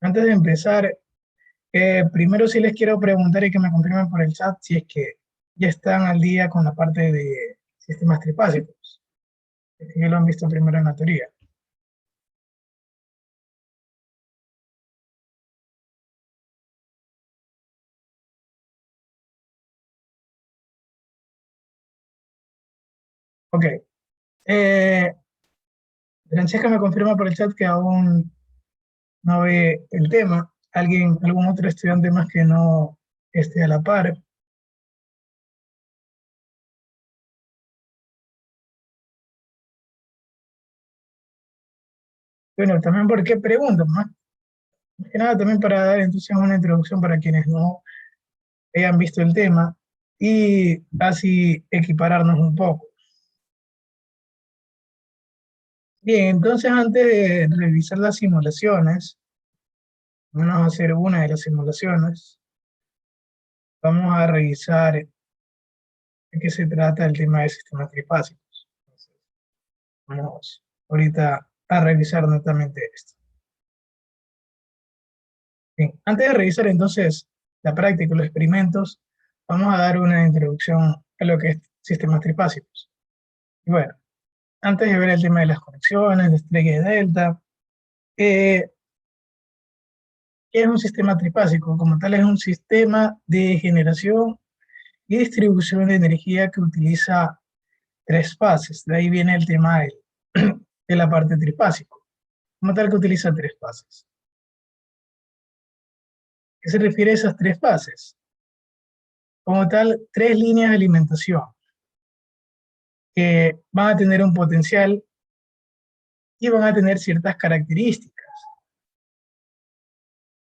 Antes de empezar, primero sí les quiero preguntar y que me confirmen por el chat si es que ya están al día con la parte de sistemas trifásicos, que ya lo han visto primero en la teoría. Ok. Eh, Francesca me confirma por el chat que aún no ve el tema. Algún otro estudiante más que no esté a la par? Bueno, también por qué preguntan, más que nada también para dar entonces una introducción para quienes no hayan visto el tema y así equipararnos un poco. Bien, entonces antes de revisar las simulaciones, vamos a hacer una de las simulaciones, vamos a revisar de qué se trata el tema de sistemas trifásicos. Entonces, vamos ahorita a revisar netamente esto. Bien, antes de revisar entonces la práctica y los experimentos, vamos a dar una introducción a lo que es sistemas trifásicos. Y bueno, antes de ver el tema de las conexiones, de estrella y delta, eh, ¿qué es un sistema trifásico? Como tal, es un sistema de generación y distribución de energía que utiliza tres fases. De ahí viene el tema de la parte trifásico. Como tal, que utiliza tres fases. ¿Qué se refiere a esas tres fases? Como tal, tres líneas de alimentación que van a tener un potencial y van a tener ciertas características.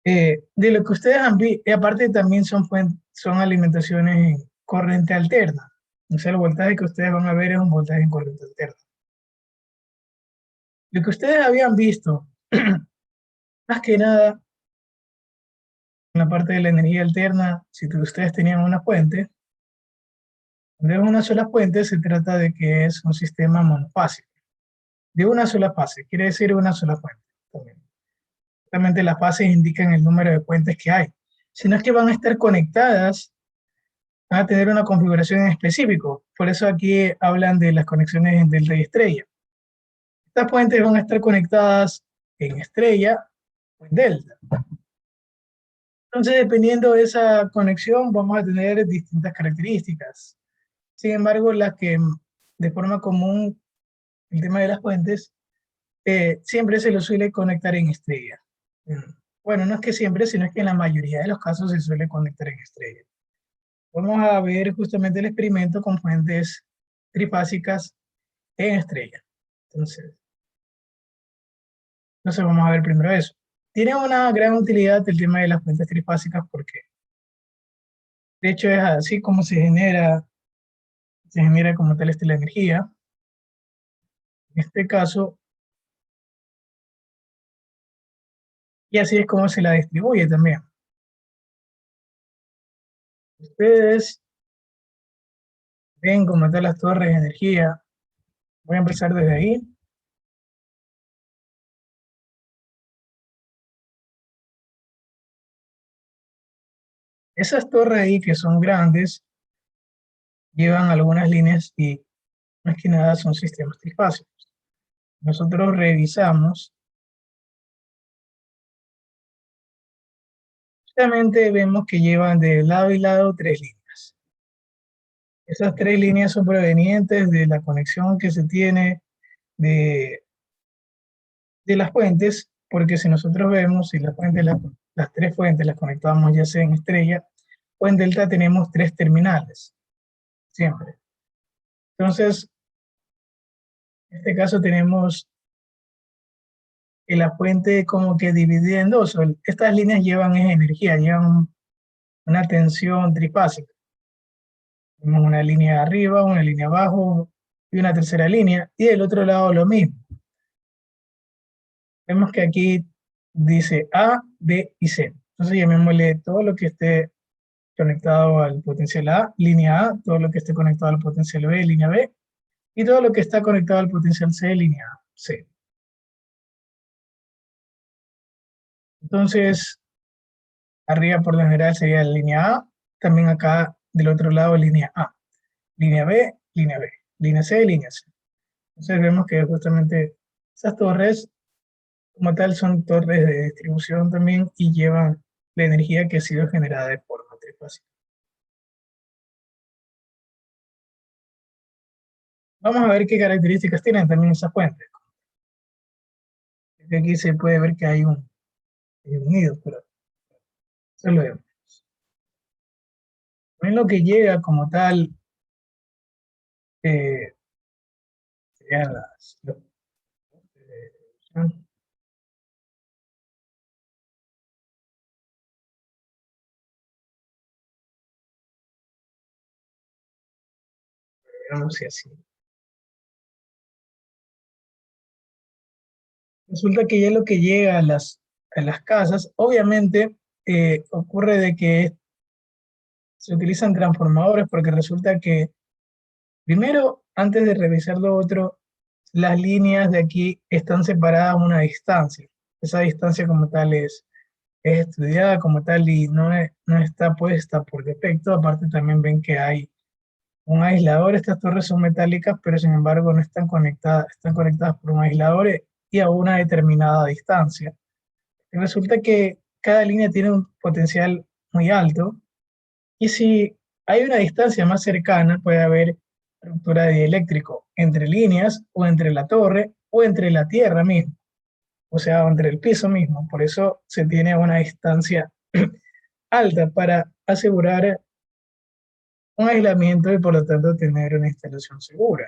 De lo que ustedes han visto, y aparte también son alimentaciones en corriente alterna. O sea, el voltaje que ustedes van a ver es un voltaje en corriente alterna. Lo que ustedes habían visto, más que nada, en la parte de la energía alterna, si ustedes tenían una fuente, de una sola fuente se trata de que es un sistema monofásico, de una sola fase, quiere decir una sola fuente. También. Realmente las fases indican el número de fuentes que hay, sino es que van a estar conectadas, van a tener una configuración en específico. Por eso aquí hablan de las conexiones en delta y estrella. Estas fuentes van a estar conectadas en estrella o en delta. Entonces, dependiendo de esa conexión, vamos a tener distintas características. Sin embargo, las que de forma común, el tema de las fuentes, siempre se lo suele conectar en estrella. Bueno, no es que siempre, sino es que en la mayoría de los casos se suele conectar en estrella. Vamos a ver justamente el experimento con fuentes trifásicas en estrella. Entonces vamos a ver primero eso. Tiene una gran utilidad el tema de las fuentes trifásicas porque de hecho es así como se genera como tal la energía. En este caso, y así es como se la distribuye también. Ustedes ven como tal las torres de energía. Voy a empezar desde ahí. Esas torres ahí que son grandes llevan algunas líneas y más que nada son sistemas trifásicos. Nosotros revisamos, justamente vemos que llevan de lado y lado tres líneas. Esas tres líneas son provenientes de la conexión que se tiene de, de las fuentes, porque si nosotros vemos, si las tres fuentes las conectamos ya sea en estrella o en delta, tenemos tres terminales, siempre. Entonces, en este caso tenemos que la fuente como que dividida en dos. Estas líneas llevan energía, llevan una tensión trifásica. Tenemos una línea arriba, una línea abajo y una tercera línea. Y del otro lado lo mismo. Vemos que aquí dice A, B y C. Entonces llamémosle todo lo que esté conectado al potencial A, línea A, todo lo que esté conectado al potencial B, línea B, y todo lo que está conectado al potencial C, línea C. Entonces, arriba por lo general sería la línea A, también acá del otro lado línea A, línea B, línea B, línea C, línea C. Entonces vemos que justamente esas torres como tal son torres de distribución también y llevan la energía que ha sido generada de forma trifásica. Vamos a ver qué características tienen también esas fuentes. Aquí se puede ver que hay un nido, pero eso lo vemos. También lo que llega como tal eh, serían eh, digamos si así. Resulta que ya lo que llega a las casas, obviamente ocurre de que se utilizan transformadores porque resulta que primero, antes de revisar lo otro, las líneas de aquí están separadas a una distancia. Esa distancia como tal es estudiada como tal y no está puesta por defecto. Aparte también ven que hay un aislador. Estas torres son metálicas, pero sin embargo no están conectadas por un aislador y a una determinada distancia. Y resulta que cada línea tiene un potencial muy alto y si hay una distancia más cercana, puede haber ruptura de dieléctrico entre líneas o entre la torre o entre la tierra misma, o sea, entre el piso mismo. Por eso se tiene una distancia alta para asegurar un aislamiento y por lo tanto tener una instalación segura.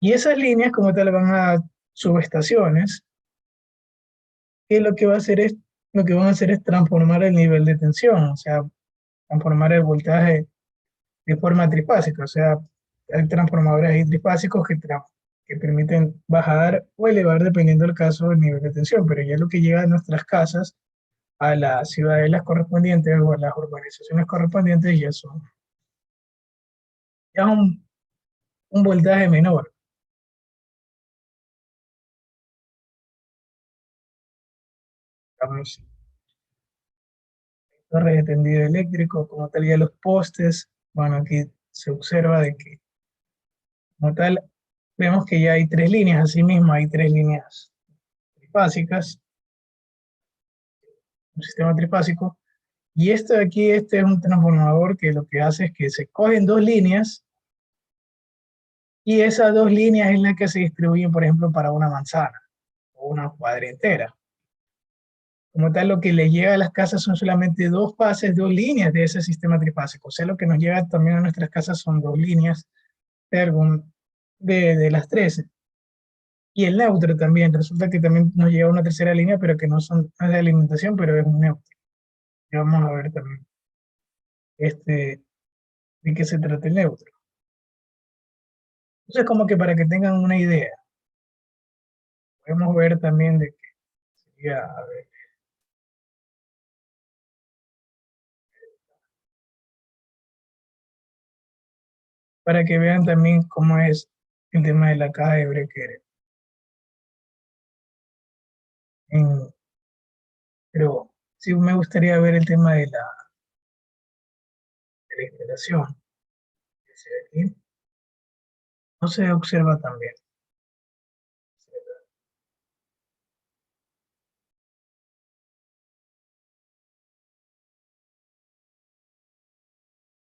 Y esas líneas como tal van a subestaciones, que lo que va a hacer es, lo que van a hacer es transformar el nivel de tensión, o sea, transformar el voltaje de forma trifásica, o sea, hay transformadores ahí trifásicos que permiten bajar o elevar dependiendo del caso el nivel de tensión, pero ya lo que llega a nuestras casas, a las ciudadelas correspondientes o a las urbanizaciones correspondientes ya es un voltaje menor. Digamos, torres de tendido eléctrico, como tal ya los postes, bueno, aquí se observa de que como tal vemos que ya hay tres líneas, así mismo hay tres líneas trifásicas, un sistema trifásico. Y esto de aquí, este es un transformador que lo que hace es que se cogen dos líneas y esas dos líneas es la que se distribuyen, por ejemplo, para una manzana o una cuadra entera. Como tal, lo que le llega a las casas son solamente dos fases, dos líneas de ese sistema trifásico. O sea, lo que nos llega también a nuestras casas son dos líneas de las 13. Y el neutro también, resulta que también nos llega una tercera línea, pero que no es de alimentación, pero es un neutro. Y vamos a ver también este, de qué se trata el neutro. Entonces, como que para que tengan una idea, podemos ver también de que sería, a ver, para que vean también cómo es el tema de la caja de breaker. En- pero sí me gustaría ver el tema de la instalación. Ese de aquí. No se observa también.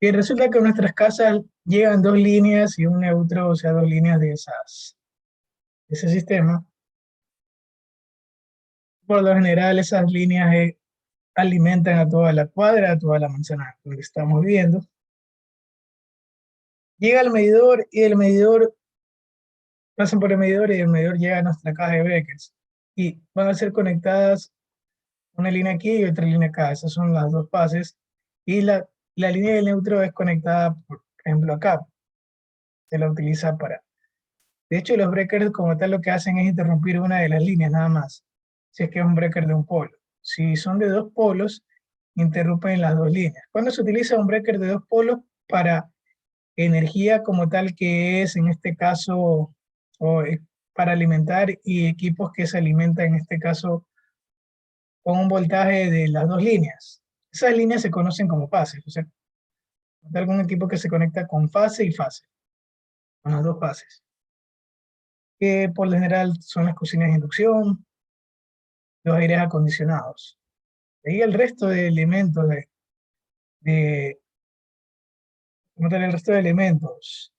Y resulta que a nuestras casas llegan dos líneas y un neutro, o sea, dos líneas de ese sistema. Por lo general, esas líneas alimentan a toda la cuadra, a toda la manzana donde estamos viviendo. Llega el medidor y el medidor pasan por el medidor y el medidor llega a nuestra caja de breakers. Y van a ser conectadas una línea aquí y otra línea acá. Esas son las dos fases. Y la línea del neutro es conectada, por ejemplo, acá. Se la utiliza para... De hecho, los breakers como tal lo que hacen es interrumpir una de las líneas nada más. Si es que es un breaker de un polo. Si son de dos polos, interrumpen las dos líneas. ¿Cuándo se utiliza un breaker de dos polos? Para energía como tal que es, en este caso, o para alimentar y equipos que se alimentan, en este caso, con un voltaje de las dos líneas. Esas líneas se conocen como fases, o sea, de algún equipo que se conecta con fase y fase, con las dos fases, que por lo general son las cocinas de inducción, los aires acondicionados. Y el resto de elementos de como tal, el resto de elementos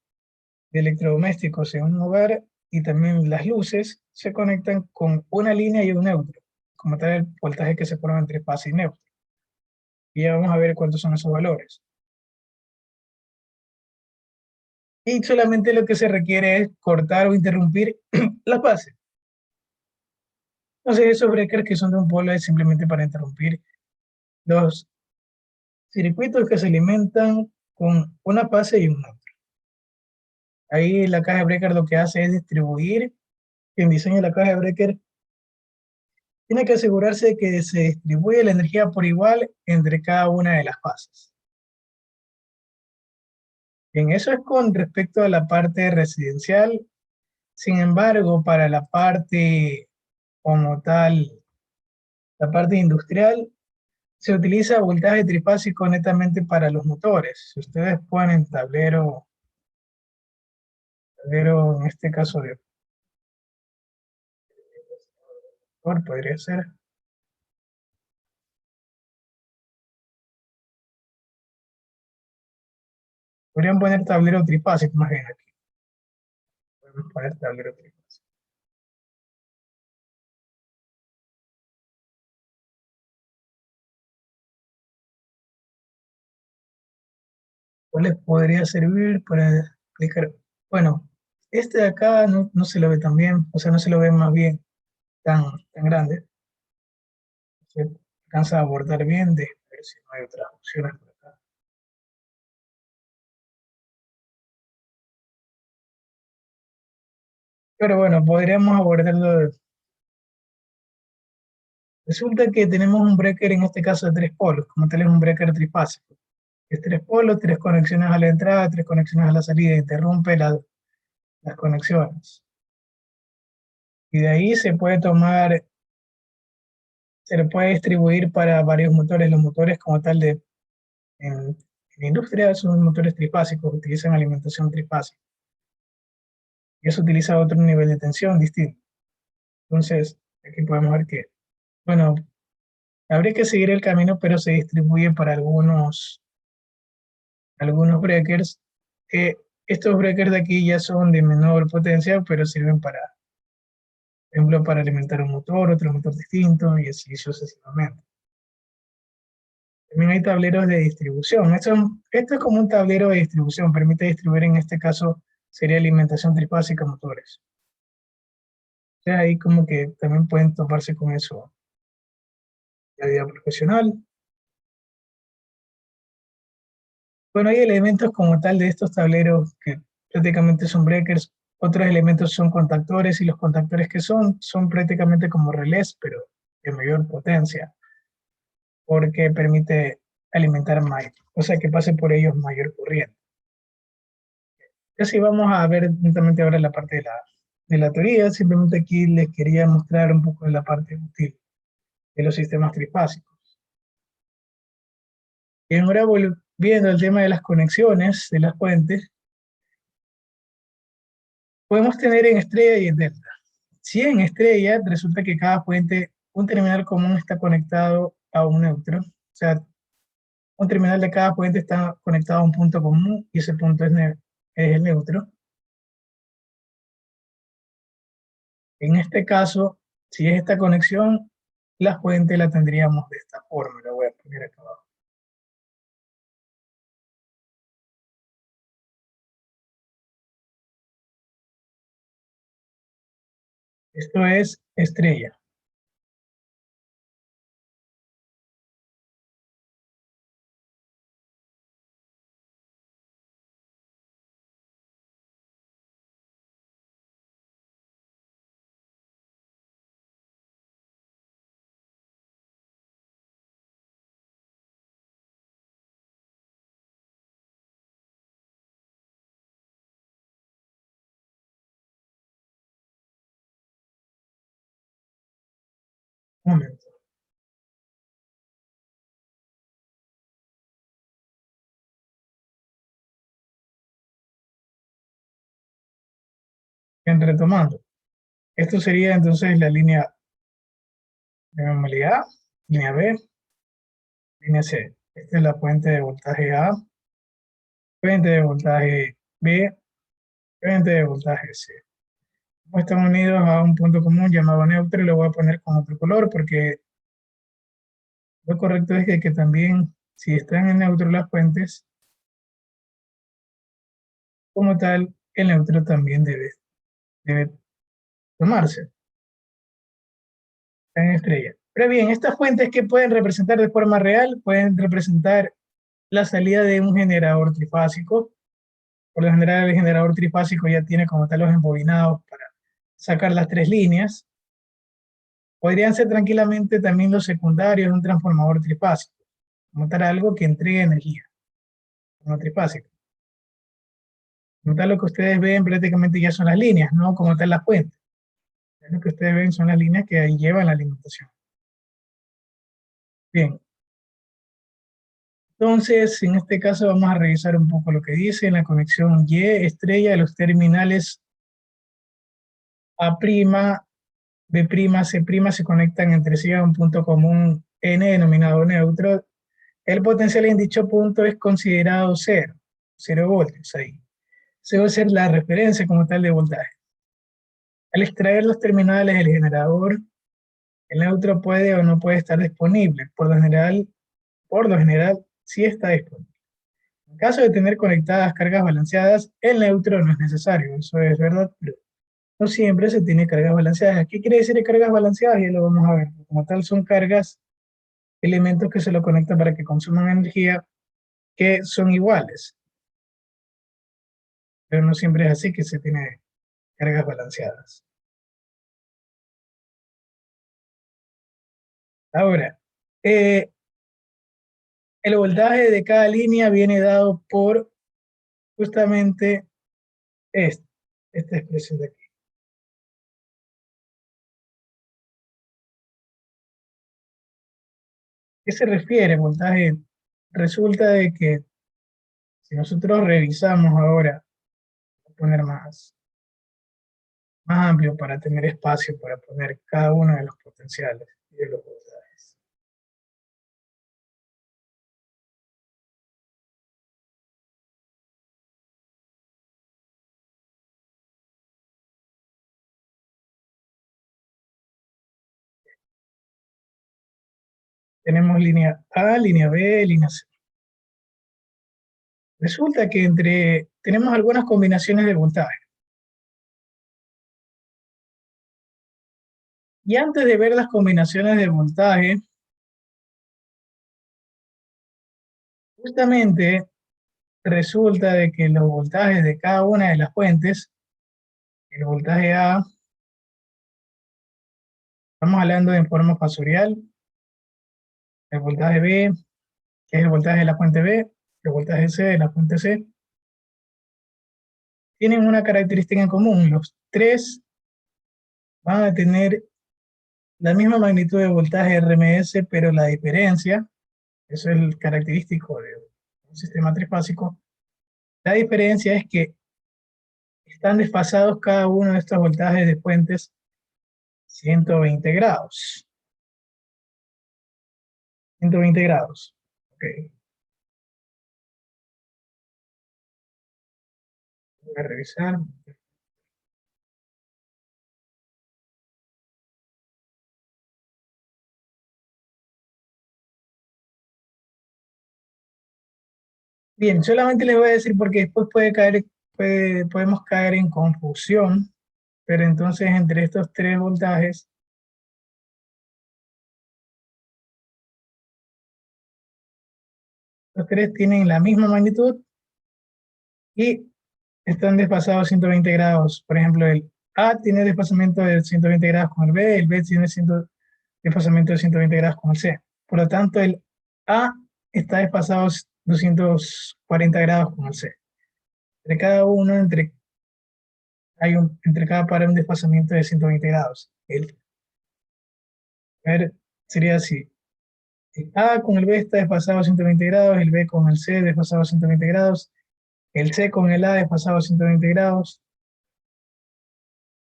de electrodomésticos en un hogar y también las luces se conectan con una línea y un neutro, como tal el voltaje que se forma entre fase y neutro. Y ya vamos a ver cuántos son esos valores. Y solamente lo que se requiere es cortar o interrumpir la fase. Entonces esos breakers que son de un polo es simplemente para interrumpir los circuitos que se alimentan con una fase y un neutro. Ahí la caja de breaker lo que hace es distribuir. Quien diseña la caja de breaker tiene que asegurarse de que se distribuye la energía por igual entre cada una de las fases. Bien, eso es con respecto a la parte residencial. Sin embargo, para la parte como tal, la parte industrial, se utiliza voltaje trifásico netamente para los motores. Si ustedes ponen tablero en este caso de motor, podría ser. Podrían poner tablero trifásico, más bien aquí. Podemos poner tablero trifásico. ¿Cuál les podría servir para explicar? Bueno, este de acá no se lo ve tan bien, o sea, no se lo ve más bien tan grande. Se alcanza a abordar bien, de ver si no hay otras opciones por acá. Pero bueno, podríamos abordarlo. Resulta que tenemos un breaker en este caso de tres polos, como tal es un breaker trifásico. Es tres polos, tres conexiones a la entrada, tres conexiones a la salida, interrumpe las conexiones. Y de ahí se le puede distribuir para varios motores. Los motores como tal en la industria son motores trifásicos, utilizan alimentación trifásica. Y eso utiliza otro nivel de tensión distinto. Entonces, aquí podemos ver que, bueno, habría que seguir el camino, pero se distribuye para algunos breakers. que Estos breakers de aquí ya son de menor potencia, pero sirven por ejemplo, para alimentar un motor, otro motor distinto, y así sucesivamente. También hay tableros de distribución. Esto es como un tablero de distribución, permite distribuir, en este caso, sería alimentación trifásica motores. O sea, ahí como que también pueden toparse con eso en la vida profesional. Bueno, hay elementos como tal de estos tableros que prácticamente son breakers. Otros elementos son contactores y los contactores que son prácticamente como relés, pero de mayor potencia, porque permite alimentar mayor, o sea que pase por ellos mayor corriente. Y así vamos a ver justamente ahora la parte de la teoría. Simplemente aquí les quería mostrar un poco de la parte útil de los sistemas trifásicos. Y ahora volviendo al tema de las conexiones de las fuentes, podemos tener en estrella y en delta. Si en estrella resulta que cada puente, un terminal común está conectado a un neutro, o sea, un terminal de cada puente está conectado a un punto común y ese punto es el neutro. En este caso, si es esta conexión, la fuente la tendríamos de esta forma, la voy a poner acá abajo. Esto es estrella. Un momento. Bien, retomando. Esto sería entonces la línea de normalidad, línea B, línea C. Esta es la fuente de voltaje A, fuente de voltaje B, fuente de voltaje C. Como están unidos a un punto común llamado neutro, lo voy a poner con otro color porque lo correcto es que también, si están en neutro las fuentes, como tal, el neutro también debe tomarse en estrella. Pero bien, estas fuentes que pueden representar de forma real, pueden representar la salida de un generador trifásico. Por lo general, el generador trifásico ya tiene como tal los embobinados para sacar las tres líneas. Podrían ser tranquilamente también los secundarios de un transformador trifásico, como tal algo que entregue energía, como trifásico. Como tal lo que ustedes ven prácticamente ya son las líneas, no como tal la fuente. Lo que ustedes ven son las líneas que ahí llevan la alimentación. Bien, entonces en este caso vamos a revisar un poco lo que dice en la conexión Y estrella de los terminales A', B', C' se conectan entre sí a un punto común N denominado neutro. El potencial en dicho punto es considerado cero voltios ahí. Se va a ser la referencia como tal de voltaje. Al extraer los terminales del generador, el neutro puede o no puede estar disponible. Por lo general, sí está disponible. En caso de tener conectadas cargas balanceadas, el neutro no es necesario. Eso es verdad, pero no siempre se tiene cargas balanceadas. ¿Qué quiere decir de cargas balanceadas? Ya lo vamos a ver. Como tal, son cargas, elementos que se lo conectan para que consuman energía que son iguales. Pero no siempre es así que se tiene cargas balanceadas. Ahora, eh, el voltaje de cada línea viene dado por justamente esta expresión de aquí. ¿Qué se refiere voltaje? Resulta de que si nosotros revisamos ahora, voy a poner más amplio para tener espacio para poner cada uno de los potenciales y de los voltajes. Tenemos línea A, línea B, línea C. Resulta que tenemos algunas combinaciones de voltaje. Y antes de ver las combinaciones de voltaje, justamente resulta de que los voltajes de cada una de las fuentes, el voltaje A, estamos hablando en forma fasorial, el voltaje B, que es el voltaje de la fuente B, el voltaje C de la fuente C, tienen una característica en común. Los tres van a tener la misma magnitud de voltaje RMS, pero la diferencia, eso es el característico de un sistema trifásico, la diferencia es que están desfasados cada uno de estos voltajes de fuentes 120 grados. 120 grados. Ok, voy a revisar. Bien, solamente les voy a decir porque después podemos caer en confusión, pero entonces entre estos tres voltajes, los tres tienen la misma magnitud y están desfasados 120 grados. Por ejemplo, el A tiene desfasamiento de 120 grados con el B tiene desfasamiento de 120 grados con el C. Por lo tanto, el A está desfasado 240 grados con el C. Entre cada uno, entre cada par un desfasamiento de 120 grados. A ver, Sería así. El A con el B está desfasado a 120 grados, el B con el C desfasado a 120 grados, el C con el A desfasado a 120 grados.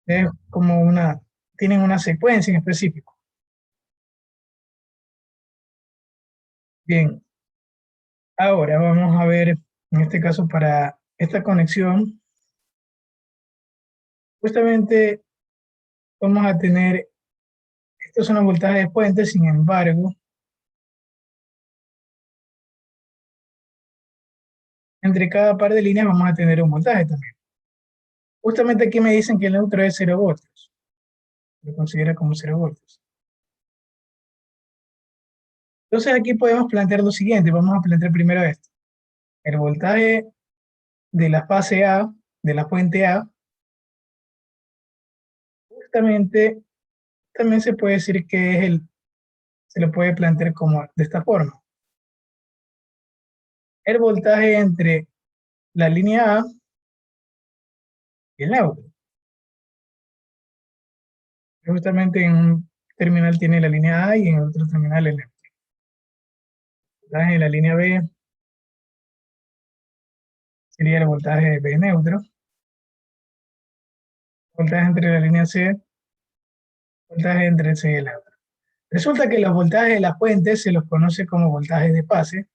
Es como tienen una secuencia en específico. Bien, ahora vamos a ver, en este caso para esta conexión, justamente vamos a tener, estos son los voltajes de puente, sin embargo, entre cada par de líneas vamos a tener un voltaje también. Justamente aquí me dicen que el neutro es 0 voltios, lo considera como 0 voltios. Entonces aquí podemos plantear lo siguiente, vamos a plantear primero esto. El voltaje de la fase A, de la fuente A, justamente también se puede decir que se lo puede plantear como de esta forma. El voltaje entre la línea A y el neutro. Justamente en un terminal tiene la línea A y en otro terminal el neutro. El voltaje de la línea B sería el voltaje B neutro. El voltaje entre la línea C, el voltaje entre el C y el neutro. Resulta que los voltajes de las fuentes se los conoce como voltajes de fase.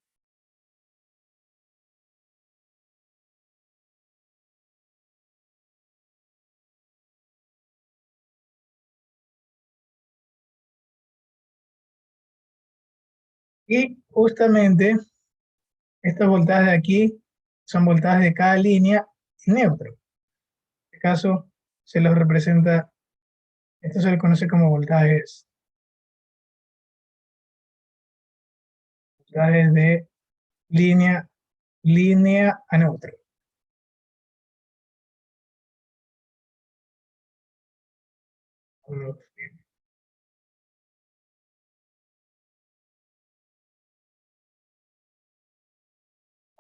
Y justamente estos voltajes de aquí son voltajes de cada línea y neutro. En este caso se los representa, esto se le conoce como voltajes de línea a neutro.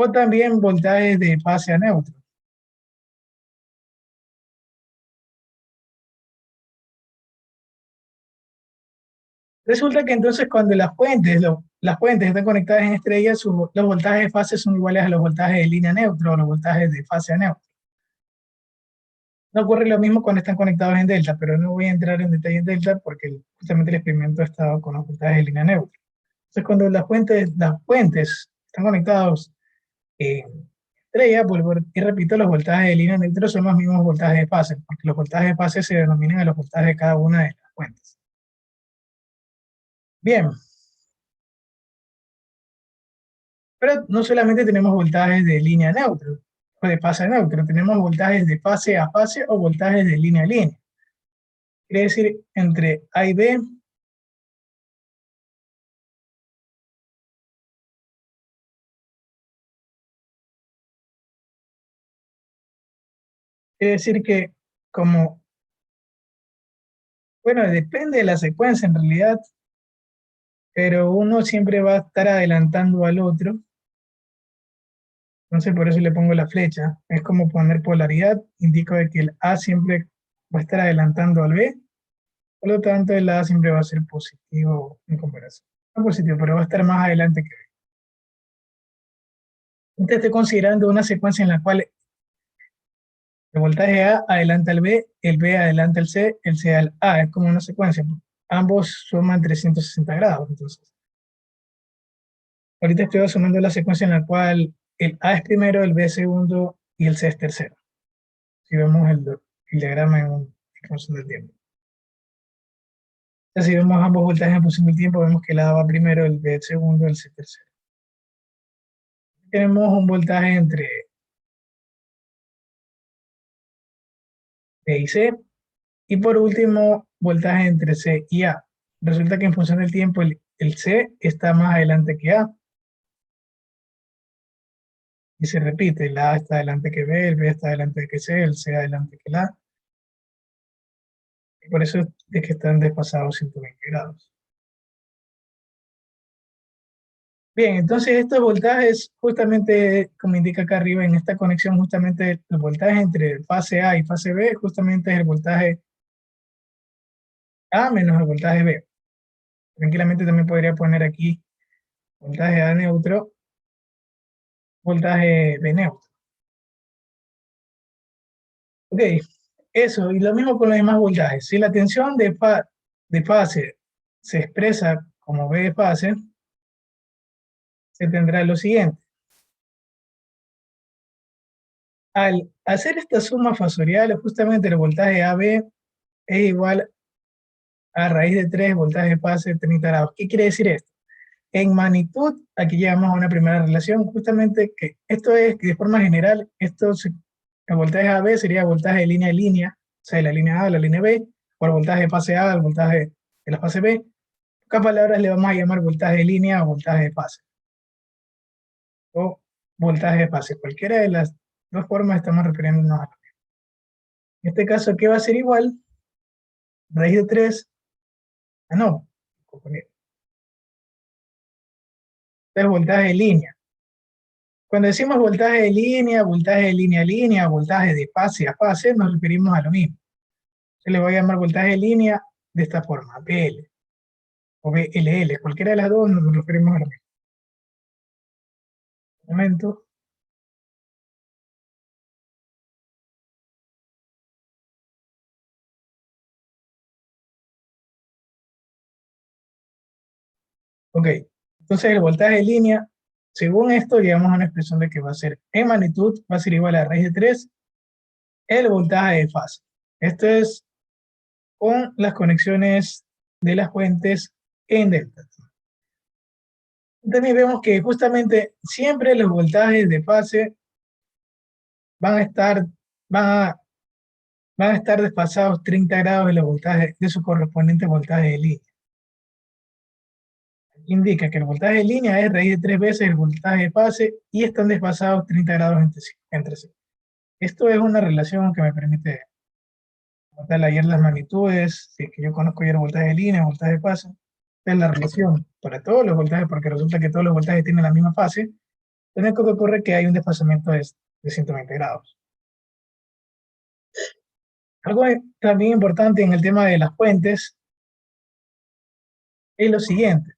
O también voltajes de fase a neutro. Resulta que entonces cuando las fuentes están conectadas en estrellas, los voltajes de fase son iguales a los voltajes de línea neutro o los voltajes de fase a neutro. No ocurre lo mismo cuando están conectados en delta, pero no voy a entrar en detalle en delta porque justamente el experimento ha estado con los voltajes de línea neutra. Entonces cuando las fuentes están conectados en estrella, y repito, los voltajes de línea neutra son los mismos voltajes de fase, porque los voltajes de fase se denominan a los voltajes de cada una de las fuentes. Bien, pero no solamente tenemos voltajes de línea neutra o de fase neutra, tenemos voltajes de fase a fase o voltajes de línea a línea. Quiere decir, entre A y B, quiere decir que como, bueno, depende de la secuencia en realidad, pero uno siempre va a estar adelantando al otro, entonces por eso le pongo la flecha. Es como poner polaridad, indica de que el A siempre va a estar adelantando al B, por lo tanto el A siempre va a ser positivo en comparación. No positivo, pero va a estar más adelante que B. Entonces estoy considerando una secuencia en la cual el voltaje A adelanta al B, el B adelanta al C, el C al A. Es como una secuencia. Ambos suman 360 grados. Entonces, ahorita estoy asumiendo la secuencia en la cual el A es primero, el B es segundo y el C es tercero. Si vemos el diagrama en función del tiempo. Entonces, si vemos ambos voltajes en función del tiempo, vemos que el A va primero, el B segundo, el C tercero. Tenemos un voltaje entre B y C. Y por último, voltaje entre C y A. Resulta que en función del tiempo el C está más adelante que A. Y se repite, el A está adelante que B, el B está adelante que C, el C adelante que el A. Y por eso es que están desfasados 120 grados. Bien, entonces estos voltajes, justamente como indica acá arriba en esta conexión, justamente el voltaje entre fase A y fase B, justamente es el voltaje A menos el voltaje B. Tranquilamente también podría poner aquí voltaje A neutro, voltaje B neutro. Ok, eso, y lo mismo con los demás voltajes. Si la tensión de fase se expresa como B de fase, se tendrá lo siguiente. Al hacer esta suma fasorial, justamente el voltaje AB es igual a raíz de 3 voltaje de fase 30 grados. ¿Qué quiere decir esto? En magnitud, aquí llegamos a una primera relación, justamente que esto es que de forma general, el voltaje AB sería voltaje de línea, o sea, de la línea A a la línea B, o el voltaje de fase A al voltaje de la fase B. En pocas palabras le vamos a llamar voltaje de línea o voltaje de fase, o voltaje de fase. Cualquiera de las dos formas estamos refiriéndonos a. En este caso, ¿qué va a ser igual? Raíz de 3, no, 3 voltaje de línea. Cuando decimos voltaje de línea a línea, voltaje de fase a fase, nos referimos a lo mismo. Se le va a llamar voltaje de línea de esta forma, BL o BLL, cualquiera de las dos nos referimos a lo mismo. Un momento. Ok, entonces el voltaje de línea, según esto, llegamos a una expresión de que va a ser en magnitud, va a ser igual a raíz de 3 el voltaje de fase. Esto es con las conexiones de las fuentes en delta. También vemos que justamente siempre los voltajes de fase van a estar, van a, van a estar desfasados 30 grados de los voltajes, de su correspondiente voltaje de línea. Indica que el voltaje de línea es raíz de 3 veces el voltaje de fase y están desfasados 30 grados entre sí. Esto es una relación que me permite notar ayer las magnitudes, si es que yo conozco ya el voltaje de línea, el voltaje de fase, es la relación para todos los voltajes, porque resulta que todos los voltajes tienen la misma fase. Lo único que ocurre es que hay un desfasamiento de 120 grados. Algo también importante en el tema de las fuentes es lo siguiente.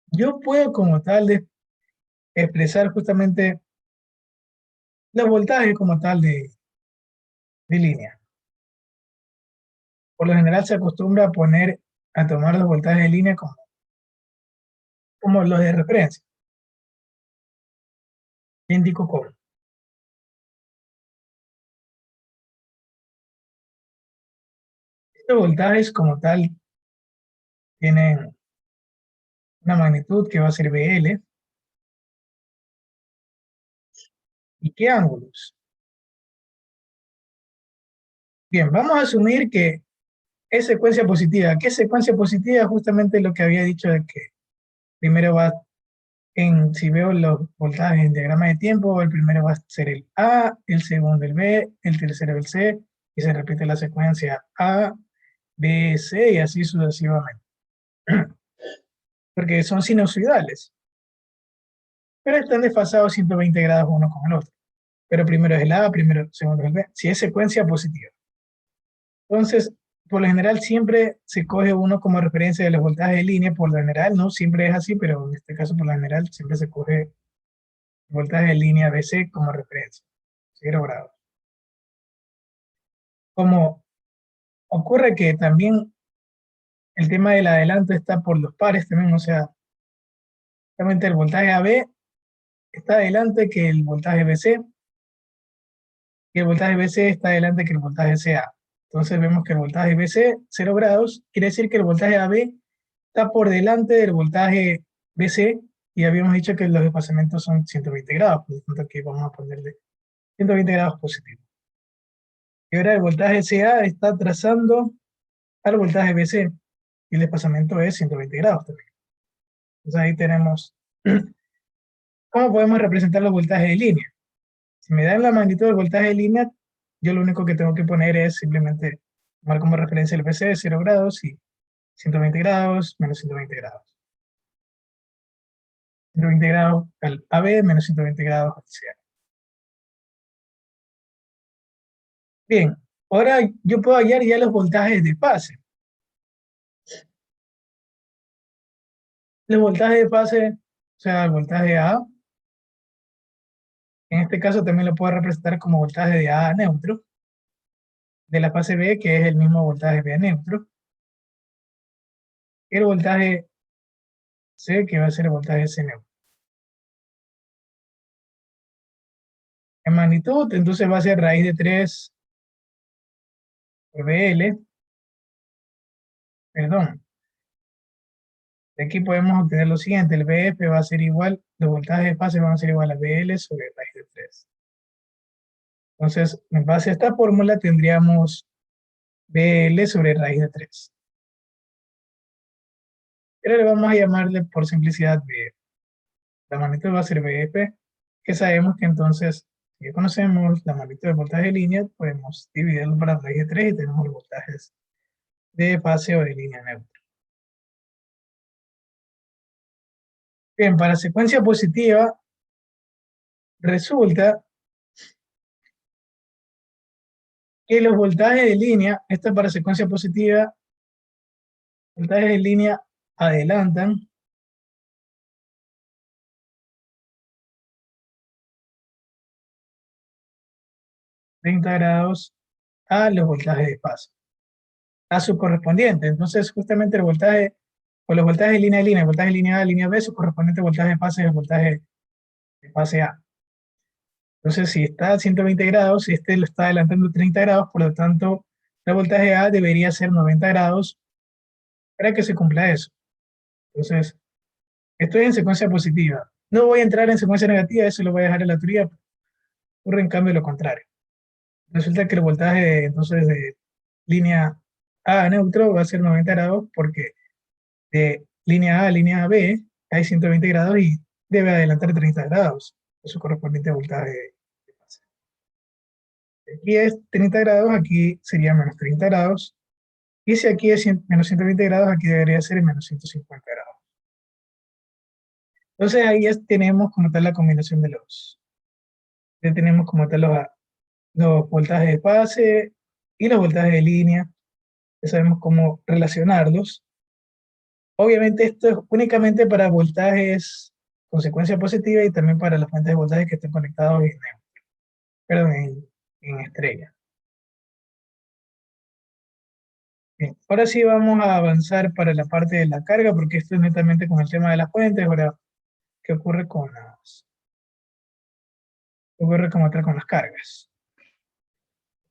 Yo puedo como tal expresar justamente los voltajes como tal de línea. Por lo general se acostumbra a tomar los voltajes de línea como los de referencia. ¿Qué indico cómo? Estos voltajes como tal tienen una magnitud que va a ser BL. ¿Y qué ángulos? Bien, vamos a asumir que es secuencia positiva. ¿Qué es secuencia positiva? Justamente lo que había dicho de que primero va si veo los voltajes en diagrama de tiempo, el primero va a ser el A, el segundo el B, el tercero el C, y se repite la secuencia A, B, C, y así sucesivamente. Porque son sinusoidales, pero están desfasados 120 grados uno con el otro. Pero primero es el A, primero, segundo es el B, si es secuencia positiva. Entonces, por lo general siempre se coge uno como referencia de los voltajes de línea, por lo general, no siempre es así, pero en este caso por lo general siempre se coge el voltaje de línea BC como referencia, 0 grados. Como ocurre que también el tema del adelanto está por los pares también, o sea, realmente el voltaje AB está adelante que el voltaje BC, y el voltaje BC está adelante que el voltaje CA. Entonces vemos que el voltaje BC, 0 grados, quiere decir que el voltaje AB está por delante del voltaje BC, y habíamos dicho que los desplazamientos son 120 grados, por lo tanto aquí vamos a ponerle 120 grados positivos. Y ahora el voltaje CA está trazando al voltaje BC, y el desplazamiento es 120 grados también. Entonces ahí tenemos cómo podemos representar los voltajes de línea. Si me dan la magnitud del voltaje de línea, yo lo único que tengo que poner es simplemente tomar como referencia el BC de 0 grados y 120 grados menos 120 grados. 120 grados al AB menos 120 grados al CA. Bien, ahora yo puedo hallar ya los voltajes de fase. Los voltajes de fase, o sea, el voltaje A, en este caso también lo puedo representar como voltaje de A neutro, de la fase B, que es el mismo voltaje B neutro, y el voltaje C, que va a ser el voltaje C neutro. En magnitud, entonces va a ser raíz de 3 por BL, perdón. De aquí podemos obtener lo siguiente, el BF va a ser igual, los voltajes de fase van a ser igual a BL sobre raíz de 3. Entonces, en base a esta fórmula tendríamos BL sobre raíz de 3. Pero le vamos a llamarle por simplicidad BF. La magnitud va a ser BF, que sabemos que entonces, si ya conocemos la magnitud del voltaje de línea, podemos dividirlo para raíz de 3 y tenemos los voltajes de fase o de línea neutra. Bien, para secuencia positiva, resulta que los voltajes de línea, esto es para secuencia positiva, voltajes de línea adelantan 30 grados a los voltajes de fase, a su correspondiente. Entonces, justamente el voltaje, o los voltajes de línea, el voltaje de línea A, línea B, su correspondiente voltaje de fase es el voltaje de fase A. Entonces, si está a 120 grados, si este lo está adelantando 30 grados, por lo tanto, el voltaje A debería ser 90 grados para que se cumpla eso. Entonces, estoy en secuencia positiva. No voy a entrar en secuencia negativa, eso lo voy a dejar en la teoría. Ocurre en cambio lo contrario. Resulta que el voltaje entonces de línea A a neutro va a ser 90 grados porque de línea A a línea B hay 120 grados y debe adelantar 30 grados. Eso correspondiente a voltaje de fase. Aquí es 30 grados, aquí sería menos 30 grados. Y si aquí es menos 120 grados, aquí debería ser menos 150 grados. Entonces ahí ya tenemos como tal la combinación de los. Ya tenemos como tal los voltajes de fase y los voltajes de línea. Ya sabemos cómo relacionarlos. Obviamente esto es únicamente para voltajes con secuencia positiva y también para las fuentes de voltaje que estén conectados perdón, en estrella. Bien, ahora sí vamos a avanzar para la parte de la carga, porque esto es netamente con el tema de las fuentes. Ahora, ¿qué ocurre qué ocurre como tal con las cargas?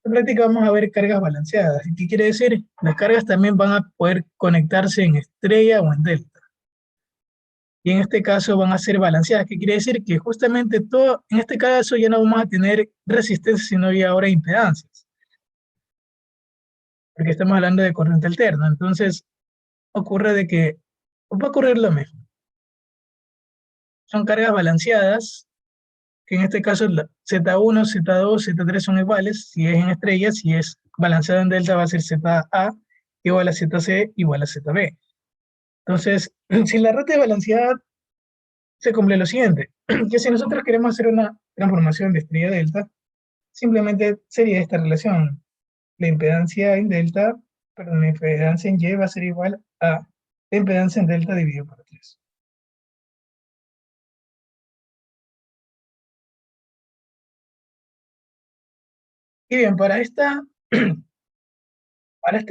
En práctica vamos a ver cargas balanceadas. ¿Qué quiere decir? Las cargas también van a poder conectarse en estrella o en delta. Y en este caso van a ser balanceadas. ¿Qué quiere decir? Que justamente todo, en este caso ya no vamos a tener resistencia, sino ya ahora impedancias, porque estamos hablando de corriente alterna. Entonces, ocurre de que va a ocurrir lo mismo. Son cargas balanceadas, que en este caso Z1, Z2, Z3 son iguales, si es en estrella, si es balanceado en delta va a ser ZA igual a ZC igual a ZB. Entonces, si la rata es balanceada, se cumple lo siguiente, que si nosotros queremos hacer una transformación de estrella a delta, simplemente sería esta relación. La impedancia en delta, perdón, la impedancia en Y va a ser igual a la impedancia en delta dividido por 3. Y bien, para este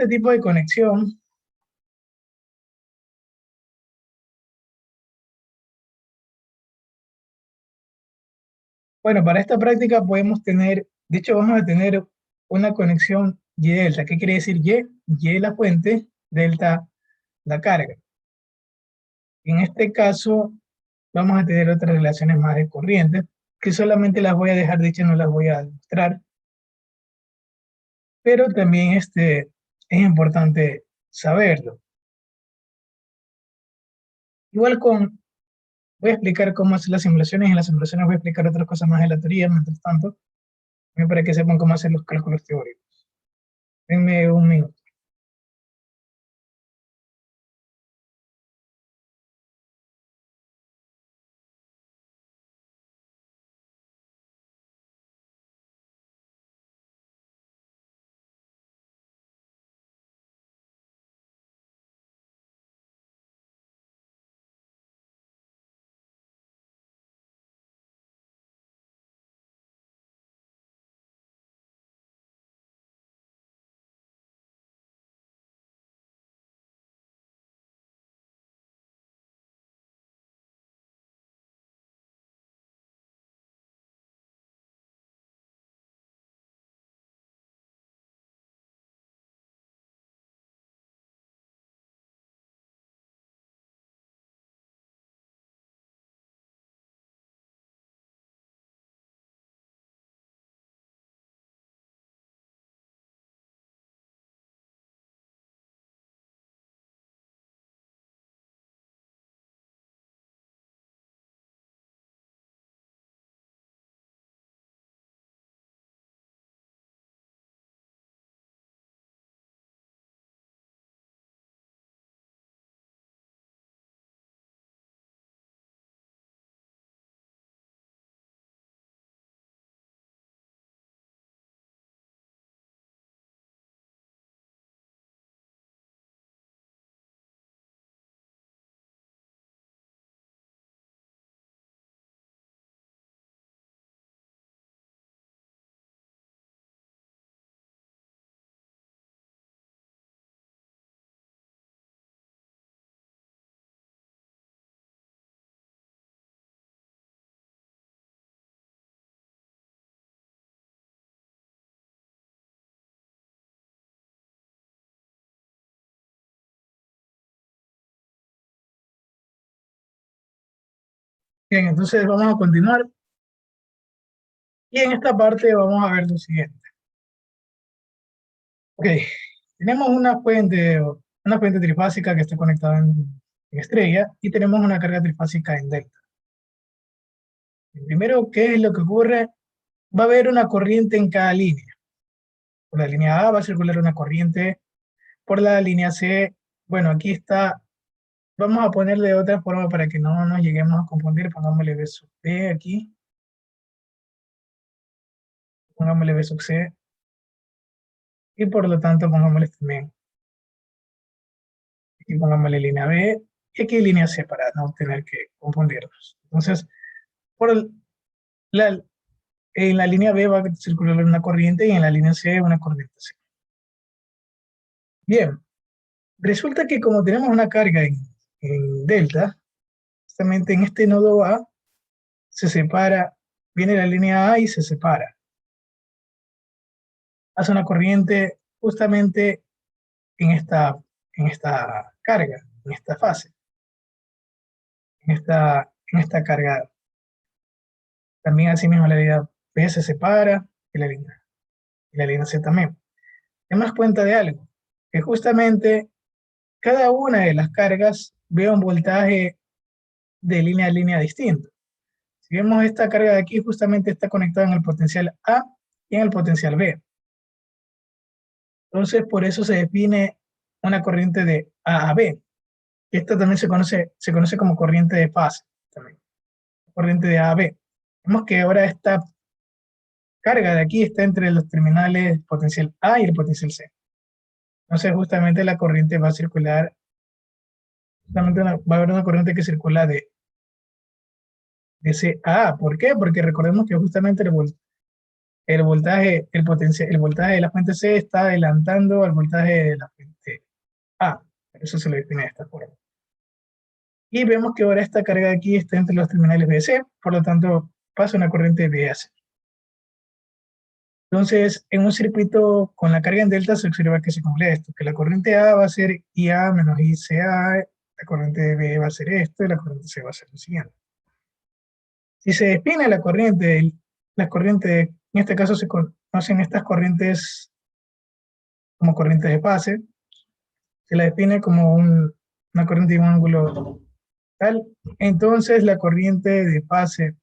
tipo de conexión, bueno, para esta práctica podemos tener, de hecho vamos a tener una conexión Y delta. ¿Qué quiere decir Y? Y la fuente, delta la carga. En este caso vamos a tener otras relaciones más de corriente, que solamente las voy a dejar dichas, no las voy a demostrar, pero también es importante saberlo. Igual voy a explicar cómo hacer las simulaciones, y en las simulaciones voy a explicar otras cosas más de la teoría, mientras tanto, para que sepan cómo hacer los cálculos teóricos. Denme un minuto. Bien, entonces vamos a continuar. Y en esta parte vamos a ver lo siguiente. Ok, tenemos una fuente trifásica que está conectada en estrella y tenemos una carga trifásica en delta. Primero, ¿qué es lo que ocurre? Va a haber una corriente en cada línea. Por la línea A va a circular una corriente, por la línea C, bueno, aquí está, vamos a ponerle de otra forma para que no nos lleguemos a confundir, pongámosle B sub B aquí, pongámosle B sub C, y por lo tanto pongámosle también, aquí pongámosle línea B, y aquí línea C para no tener que confundirnos. Entonces, por la, en la línea B va a circular una corriente y en la línea C una corriente C. Bien, resulta que como tenemos una carga en delta, justamente en este nodo A se separa, viene la línea A y se separa. Hace una corriente justamente en esta carga, en esta fase, en esta carga. También así mismo la línea B se separa y la línea C también. Hemos cuenta de algo, que justamente cada una de las cargas ve un voltaje de línea a línea distinto. Si vemos esta carga de aquí, justamente está conectada en el potencial A y en el potencial B. Entonces, por eso se define una corriente de A a B. Esta también se conoce como corriente de fase, también, corriente de A a B. Vemos que ahora esta carga de aquí está entre los terminales potencial A y el potencial C. Entonces, justamente la corriente va a circular, va a haber una corriente que circula de C a A. ¿Por qué? Porque recordemos que justamente el voltaje, el voltaje de la fuente C está adelantando al voltaje de la fuente A. Eso se lo define de esta forma. Y vemos que ahora esta carga de aquí está entre los terminales B y C, por lo tanto pasa una corriente B a C. Entonces, en un circuito con la carga en delta se observa que se cumple esto, que la corriente A va a ser IA menos ICA, la corriente B va a ser esto y la corriente C va a ser lo siguiente. Si se define la corriente, en este caso se conocen estas corrientes como corrientes de fase, se la define como una corriente de un ángulo tal. Entonces, la corriente de fase,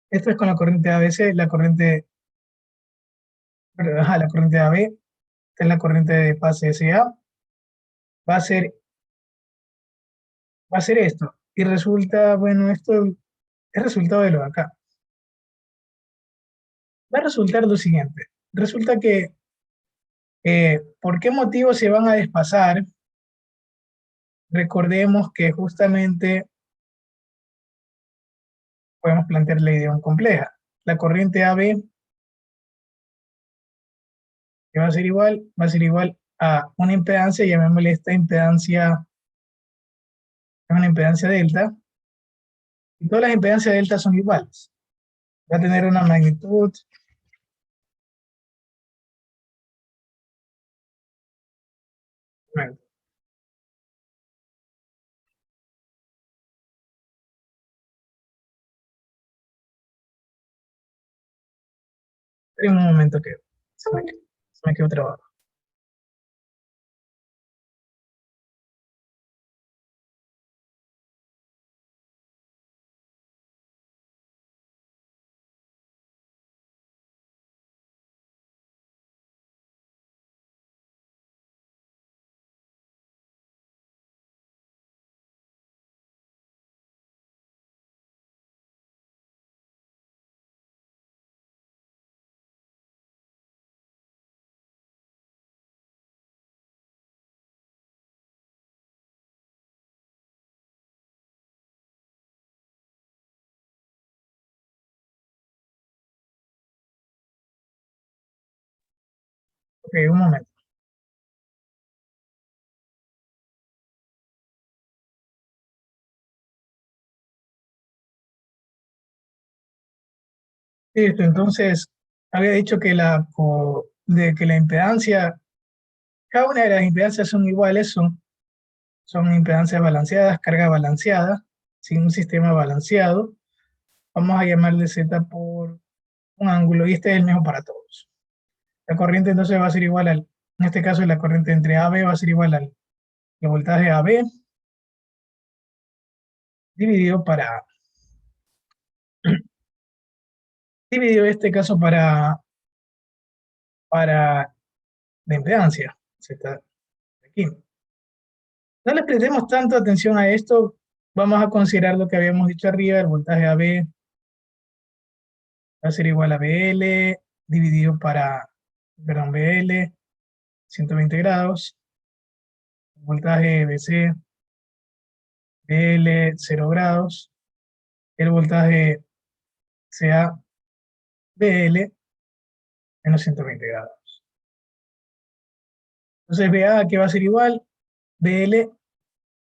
esto es con la corriente ABC, la corriente AB, esta es la corriente de fase SA, va a ser, va a ser esto. Y resulta, bueno, esto es resultado de lo de acá. Va a resultar lo siguiente. Resulta que, ¿por qué motivo se van a desfasar? Recordemos que justamente podemos plantear la idea compleja. La corriente AB, que va a ser igual a una impedancia, llamémosle esta impedancia, es una impedancia delta, y todas las impedancias delta son iguales. Va a tener una magnitud, bueno, en un momento que se me quedó trabado. Ok, un momento. Listo, entonces, había dicho que la impedancia, cada una de las impedancias son iguales, son impedancias balanceadas, carga balanceada, sin un sistema balanceado, vamos a llamarle Z por un ángulo y este es el mismo para todos. La corriente entonces va a ser igual al, en este caso la corriente entre AB va a ser igual al el voltaje AB dividido para, dividido en este caso para la impedancia, Z aquí. No le prestemos tanto atención a esto, vamos a considerar lo que habíamos dicho arriba, el voltaje AB va a ser igual a BL dividido para, perdón, BL, 120 grados, voltaje BC, BL 0 grados, el voltaje CA, BL menos 120 grados. Entonces BA que va a ser igual, BL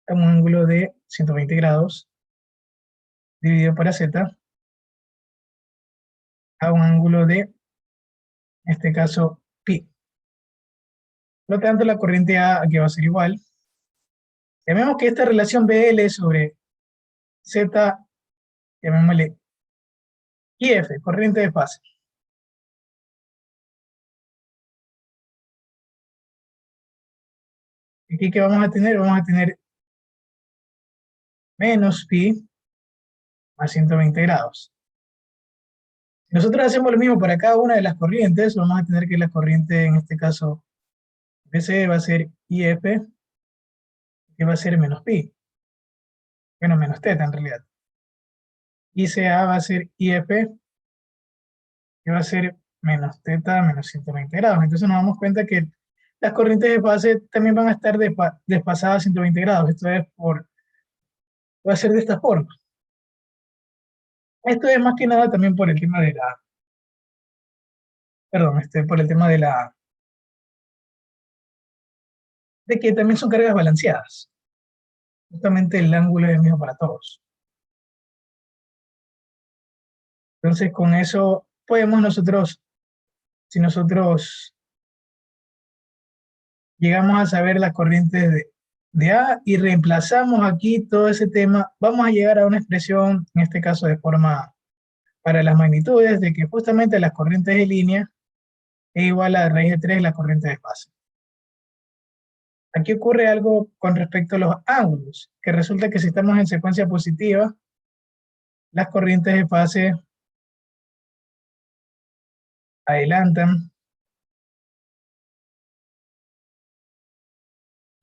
a un ángulo de 120 grados dividido para Z a un ángulo de, en este caso, pi. Por lo tanto, la corriente A aquí va a ser igual. Llamemos que esta relación BL sobre Z, llamémosle IF, corriente de fase. Aquí que vamos a tener menos pi a 120 grados. Si nosotros hacemos lo mismo para cada una de las corrientes, vamos a tener que la corriente, en este caso, BC va a ser IF, que va a ser menos pi, bueno, menos teta en realidad. ICA va a ser IF, que va a ser menos teta menos 120 grados. Entonces nos damos cuenta que las corrientes de fase también van a estar despasadas a 120 grados. Esto es va a ser de esta forma. Esto es más que nada también por el tema de la, perdón, por el tema de de que también son cargas balanceadas. Justamente el ángulo es el mismo para todos. Entonces con eso podemos nosotros, si nosotros llegamos a saber las corrientes de A y reemplazamos aquí todo ese tema, vamos a llegar a una expresión, en este caso de forma para las magnitudes, de que justamente las corrientes de línea es igual a raíz de 3 de la corriente de fase. Aquí ocurre algo con respecto a los ángulos, que resulta que si estamos en secuencia positiva, las corrientes de fase adelantan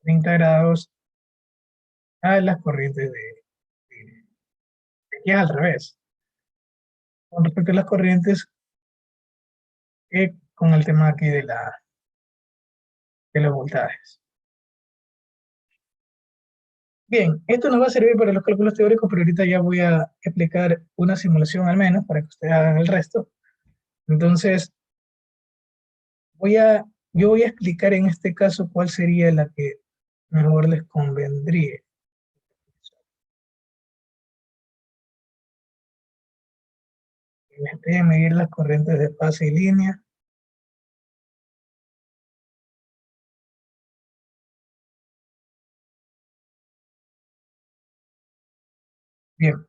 30 grados a las corrientes de línea. Aquí es al revés, con respecto a las corrientes con el tema aquí de los voltajes. Bien, esto nos va a servir para los cálculos teóricos, pero ahorita ya voy a explicar una simulación al menos para que ustedes hagan el resto. Entonces, yo voy a explicar en este caso cuál sería la que mejor les convendría. Voy a medir las corrientes de fase y línea. Bien,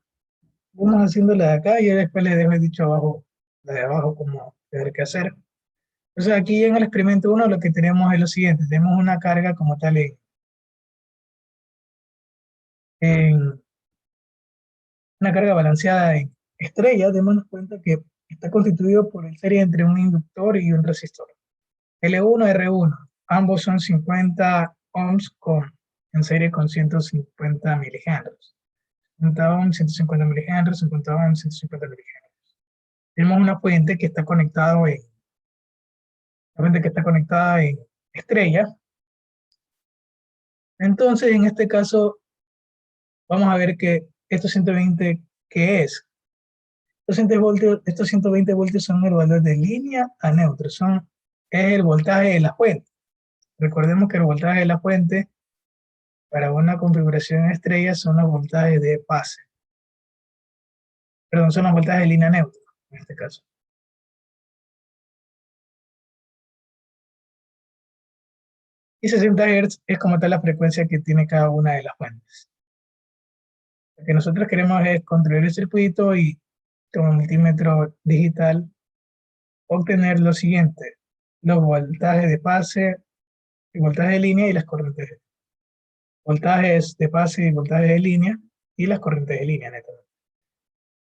vamos haciéndola de acá y después les dejo dicho abajo, la de abajo, cómo tener que hacer. Entonces aquí en el experimento 1 lo que tenemos es lo siguiente, tenemos una carga como tal en una carga balanceada en estrella, démonos cuenta que está constituido por el serie entre un inductor y un resistor. L1, R1, ambos son 50 ohms en serie con 150 milihenries. 50 ohms, 150 milihenries, 50 ohms, 150 milihenries. Tenemos una fuente que está conectada en estrella. Entonces, en este caso, vamos a ver que estos 120, ¿qué es? Estos 120 voltios son el valor de línea a neutro, es el voltaje de la fuente. Recordemos que el voltaje de la fuente para una configuración estrella son los voltajes de fase. Perdón, son los voltajes de línea neutra, en este caso. Y 60 Hz es como tal la frecuencia que tiene cada una de las fuentes. Lo que nosotros queremos es construir el circuito y con un multímetro digital obtener lo siguiente: los voltajes de pase, y voltajes de línea y las corrientes. Voltajes de pase y voltajes de línea y las corrientes de línea, netamente.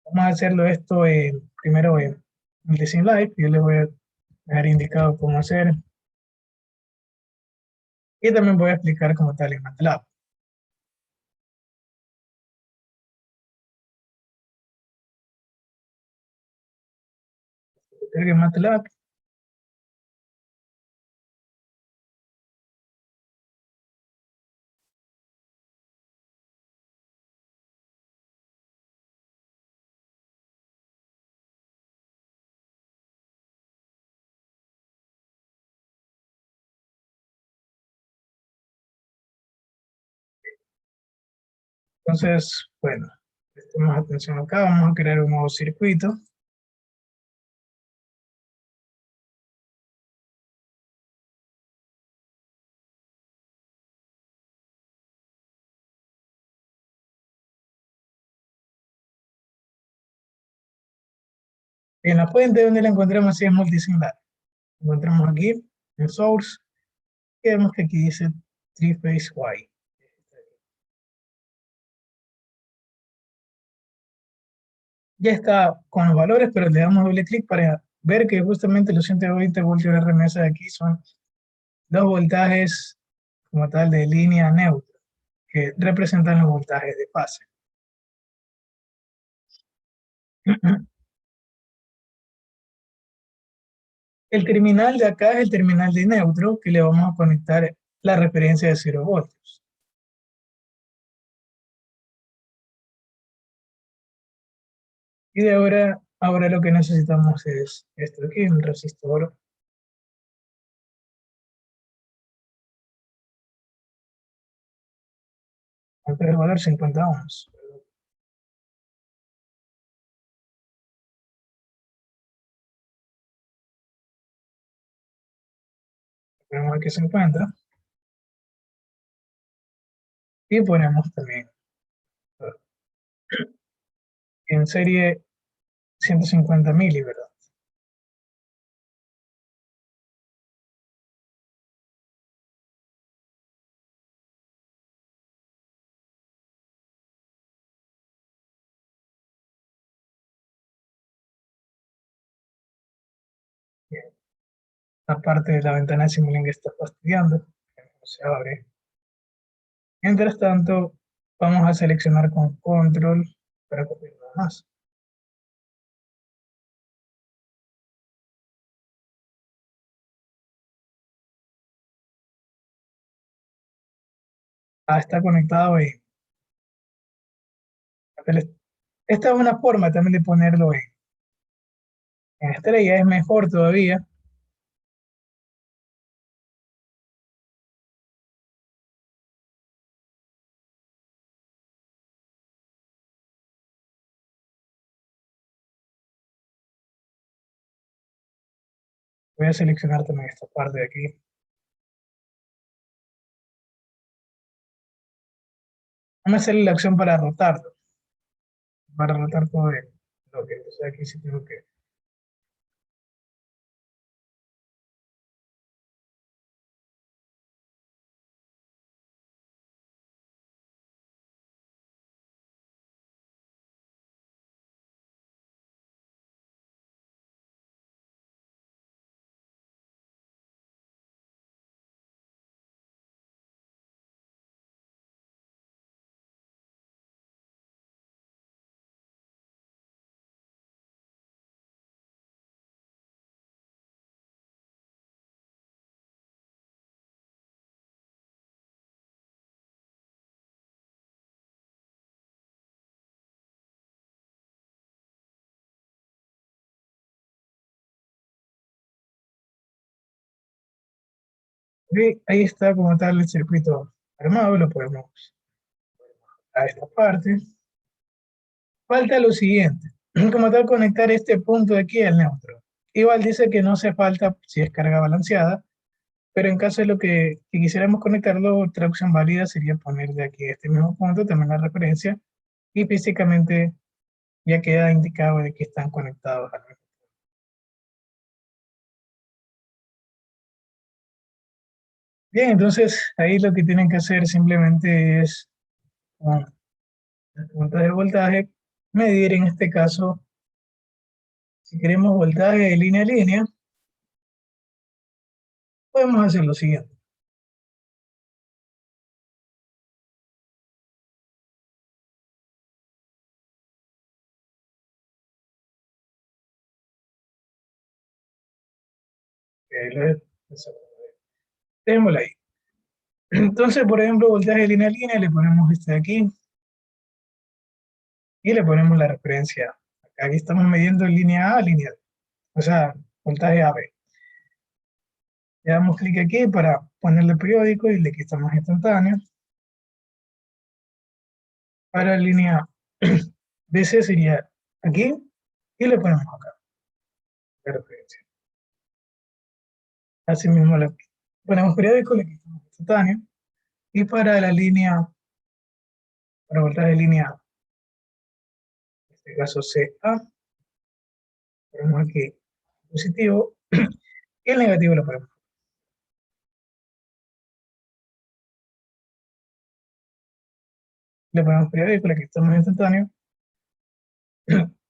Vamos a hacerlo esto primero en Multisim Live. Yo les voy a dejar indicado cómo hacer. Y también voy a explicar como tal en MATLAB. En MATLAB, entonces, bueno, prestemos atención acá. Vamos a crear un nuevo circuito. En la fuente donde la encontramos, si es Multisim Live. Encontramos aquí en Source, y vemos que aquí dice Three-Phase Y. Ya está con los valores, pero le damos doble clic para ver que justamente los 120 voltios de remesa de aquí son los voltajes como tal de línea neutra, que representan los voltajes de fase. El terminal de acá es el terminal de neutro, que le vamos a conectar la referencia de 0 voltios. Y de ahora lo que necesitamos es esto aquí, un resistor. El valor 50 ohms. Vemos aquí se encuentra. Y ponemos también en serie 150 mili, ¿verdad? Bien. La parte de la ventana de Simulink está fastidiando, no se abre. Mientras tanto, vamos a seleccionar con control para copiar nada más. Está conectado ahí. Esta es una forma también de ponerlo en estrella, es mejor todavía. Voy a seleccionar también esta parte de aquí. Vamos a hacerle la opción para rotar todo el bloque. Entonces aquí sí tengo que... Ok, ahí está como tal el circuito armado, lo podemos a esta parte. Falta lo siguiente, como tal conectar este punto de aquí al neutro. Igual dice que no hace falta si es carga balanceada, pero en caso de lo que quisiéramos conectarlo, otra opción válida sería poner de aquí a este mismo punto también la referencia y físicamente ya queda indicado de que están conectados al mismo. Bien, entonces ahí lo que tienen que hacer simplemente es con las puntas de voltaje, medir en este caso, si queremos voltaje de línea a línea, podemos hacer lo siguiente. Dejémoslo ahí. Entonces, por ejemplo, voltaje de línea a línea, le ponemos este de aquí y le ponemos la referencia. Aquí estamos midiendo línea A, línea D, o sea, voltaje AB. Le damos clic aquí para ponerle periódico y le quitamos instantáneo. Para la línea DC sería aquí y le ponemos acá la referencia. Así mismo le ponemos periódico, le quitamos instantáneo. Y para la línea, para voltaje de línea, en este caso CA, ponemos aquí positivo y el negativo lo ponemos. Le ponemos periódico, le quitamos instantáneo.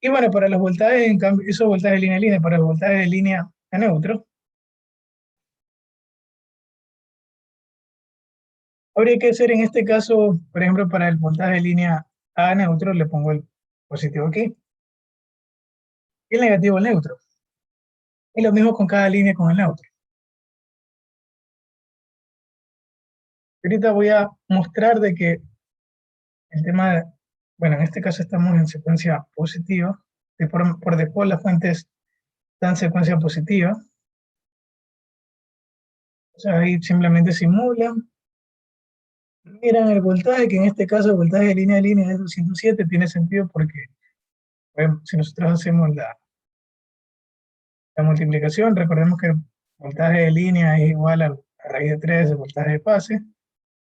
Y bueno, para los voltajes, en cambio, esos voltajes de línea a línea, para los voltajes de línea a neutro, habría que hacer en este caso, por ejemplo, para el voltaje de línea a neutro, le pongo el positivo aquí y el negativo al neutro. Y lo mismo con cada línea con el neutro. Ahorita voy a mostrar de que el tema de, bueno, en este caso estamos en secuencia positiva, que por default las fuentes están en secuencia positiva, o sea, ahí simplemente simulan, miran el voltaje, que en este caso el voltaje de línea a línea es 207, tiene sentido porque bueno, si nosotros hacemos la multiplicación, recordemos que el voltaje de línea es igual a raíz de 3 del voltaje de fase,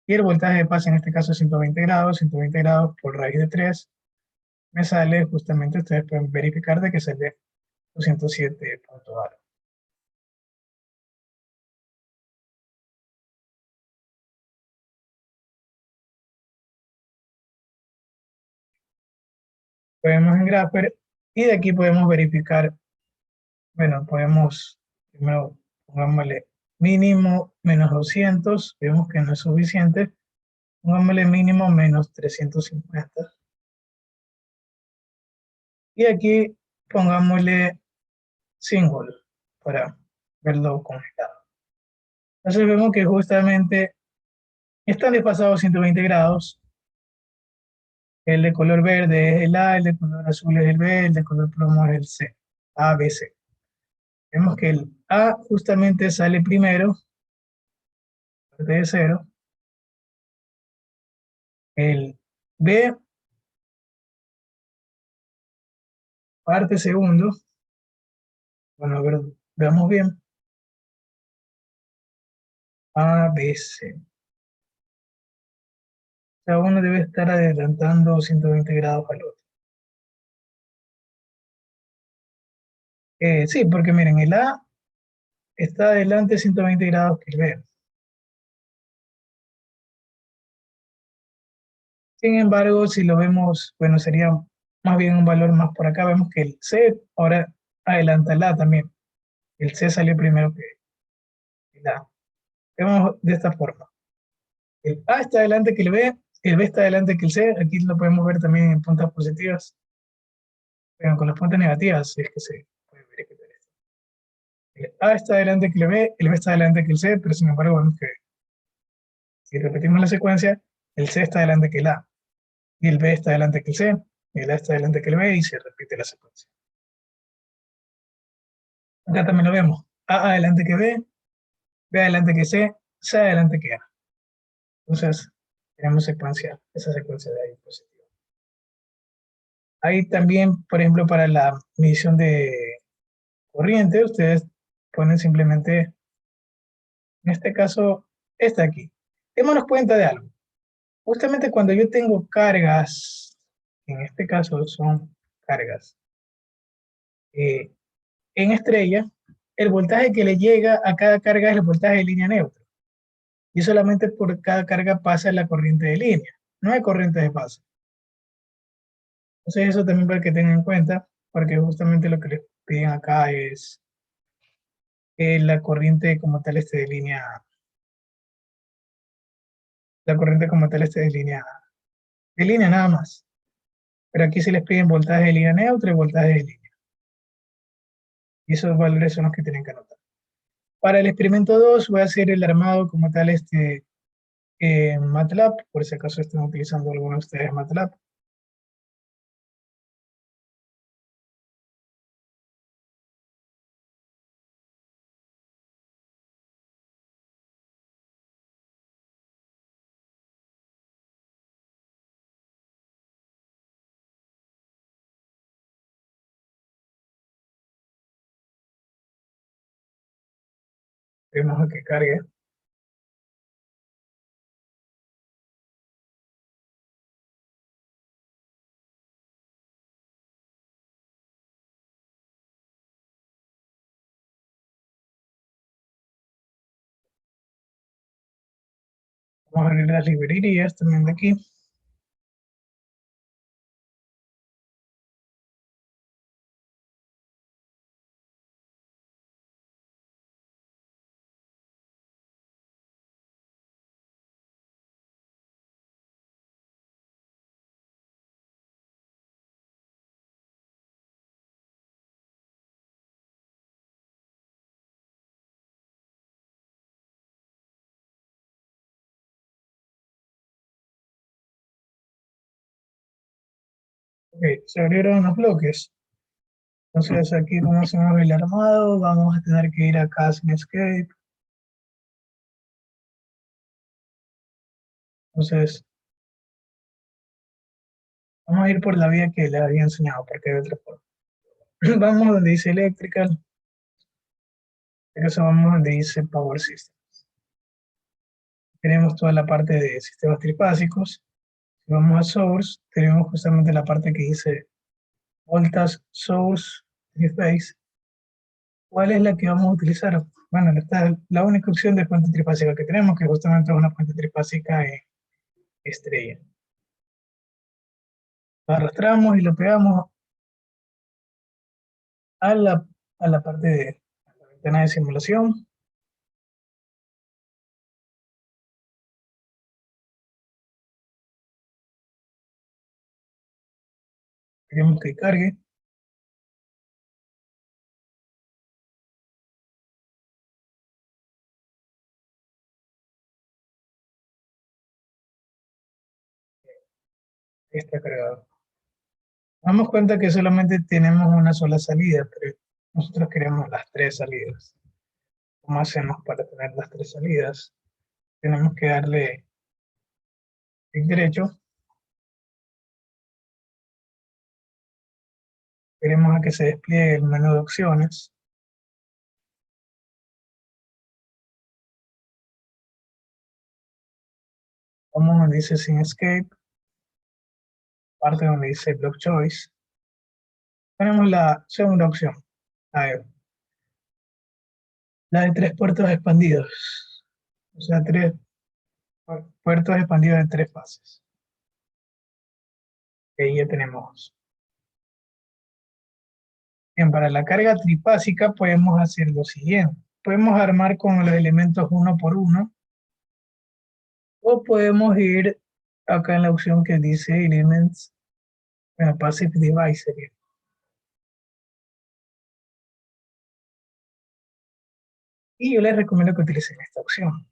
y el voltaje de fase en este caso es 120 grados por raíz de 3, me sale justamente, ustedes pueden verificar de que sale 207 punto algo. Podemos en Grapher y de aquí podemos verificar, bueno, podemos, primero pongámosle mínimo menos 200, vemos que no es suficiente, pongámosle mínimo menos 350 y aquí pongámosle single para verlo congelado. Entonces vemos que justamente están desfasados 120 grados, el de color verde es el A, el de color azul es el B, el de color plomo es el C, A, B, C. Vemos que el A justamente sale primero, parte de cero, el B parte segundo, bueno, a ver, veamos bien, A, B, C. O sea, uno debe estar adelantando 120 grados al otro. Sí, porque miren, el A está adelante 120 grados que el B. Sin embargo, si lo vemos, bueno, sería más bien un valor más por acá. Vemos que el C ahora adelanta el A también. El C salió primero que el A. Vemos de esta forma. El A está adelante que el B está adelante que el C. Aquí lo podemos ver también en puntas positivas. Pero con las puntas negativas, si es que se puede verificar esto. El A está adelante que el B está adelante que el C, pero sin embargo vemos que si repetimos la secuencia, el C está adelante que el A, y el B está adelante que el C, y el A está adelante que el B, y se repite la secuencia. Acá también lo vemos. A adelante que B adelante que C adelante que A. Entonces, tenemos esa secuencia de ahí positiva. Ahí también, por ejemplo, para la medición de corriente, ustedes ponen simplemente, en este caso, esta aquí. Démonos cuenta de algo. Justamente cuando yo tengo cargas en este caso son cargas. Eh, en estrella, el voltaje que le llega a cada carga es el voltaje de línea neutra. Y solamente por cada carga pasa la corriente de línea. No hay corriente de fase. Entonces eso también para que tengan en cuenta, porque justamente lo que les piden acá es la corriente como tal de línea, la corriente como tal de línea nada más. Pero aquí se les piden voltaje de línea neutra y voltaje de línea. Y esos valores son los que tienen que anotar. Para el experimento 2 voy a hacer el armado como tal MATLAB, por si acaso están utilizando alguno de ustedes MATLAB. Vemos a que cargue. Vamos a abrir las librerías también de aquí. Ok, se abrieron los bloques. Entonces aquí como hacemos el armado, vamos a tener que ir acá sin escape. Entonces vamos a ir por la vía que les había enseñado, porque hay otra forma. Vamos donde dice Electrical, en eso vamos donde dice Power System. Tenemos toda la parte de sistemas trifásicos. Si vamos a Source, tenemos justamente la parte que dice Voltage Source Triphase. ¿Cuál es la que vamos a utilizar? Bueno, esta es la única opción de fuente trifásica que tenemos, que justamente es una fuente trifásica estrella. Lo arrastramos y lo pegamos a la parte de la ventana de simulación. Queremos que cargue. Está cargado. Damos cuenta que solamente tenemos una sola salida, pero nosotros queremos las tres salidas. ¿Cómo hacemos para tener las tres salidas? Tenemos que darle clic derecho. Queremos a que se despliegue el menú de opciones. Vamos donde dice Sin Escape, parte donde dice Block Choice. Tenemos la segunda opción, la de tres puertos expandidos. O sea, tres puertos expandidos de tres fases. Y ahí ya tenemos. Bien, para la carga trifásica podemos hacer lo siguiente. Podemos armar con los elementos uno por uno, o podemos ir acá en la opción que dice Elements, Passive Device sería. Y yo les recomiendo que utilicen esta opción,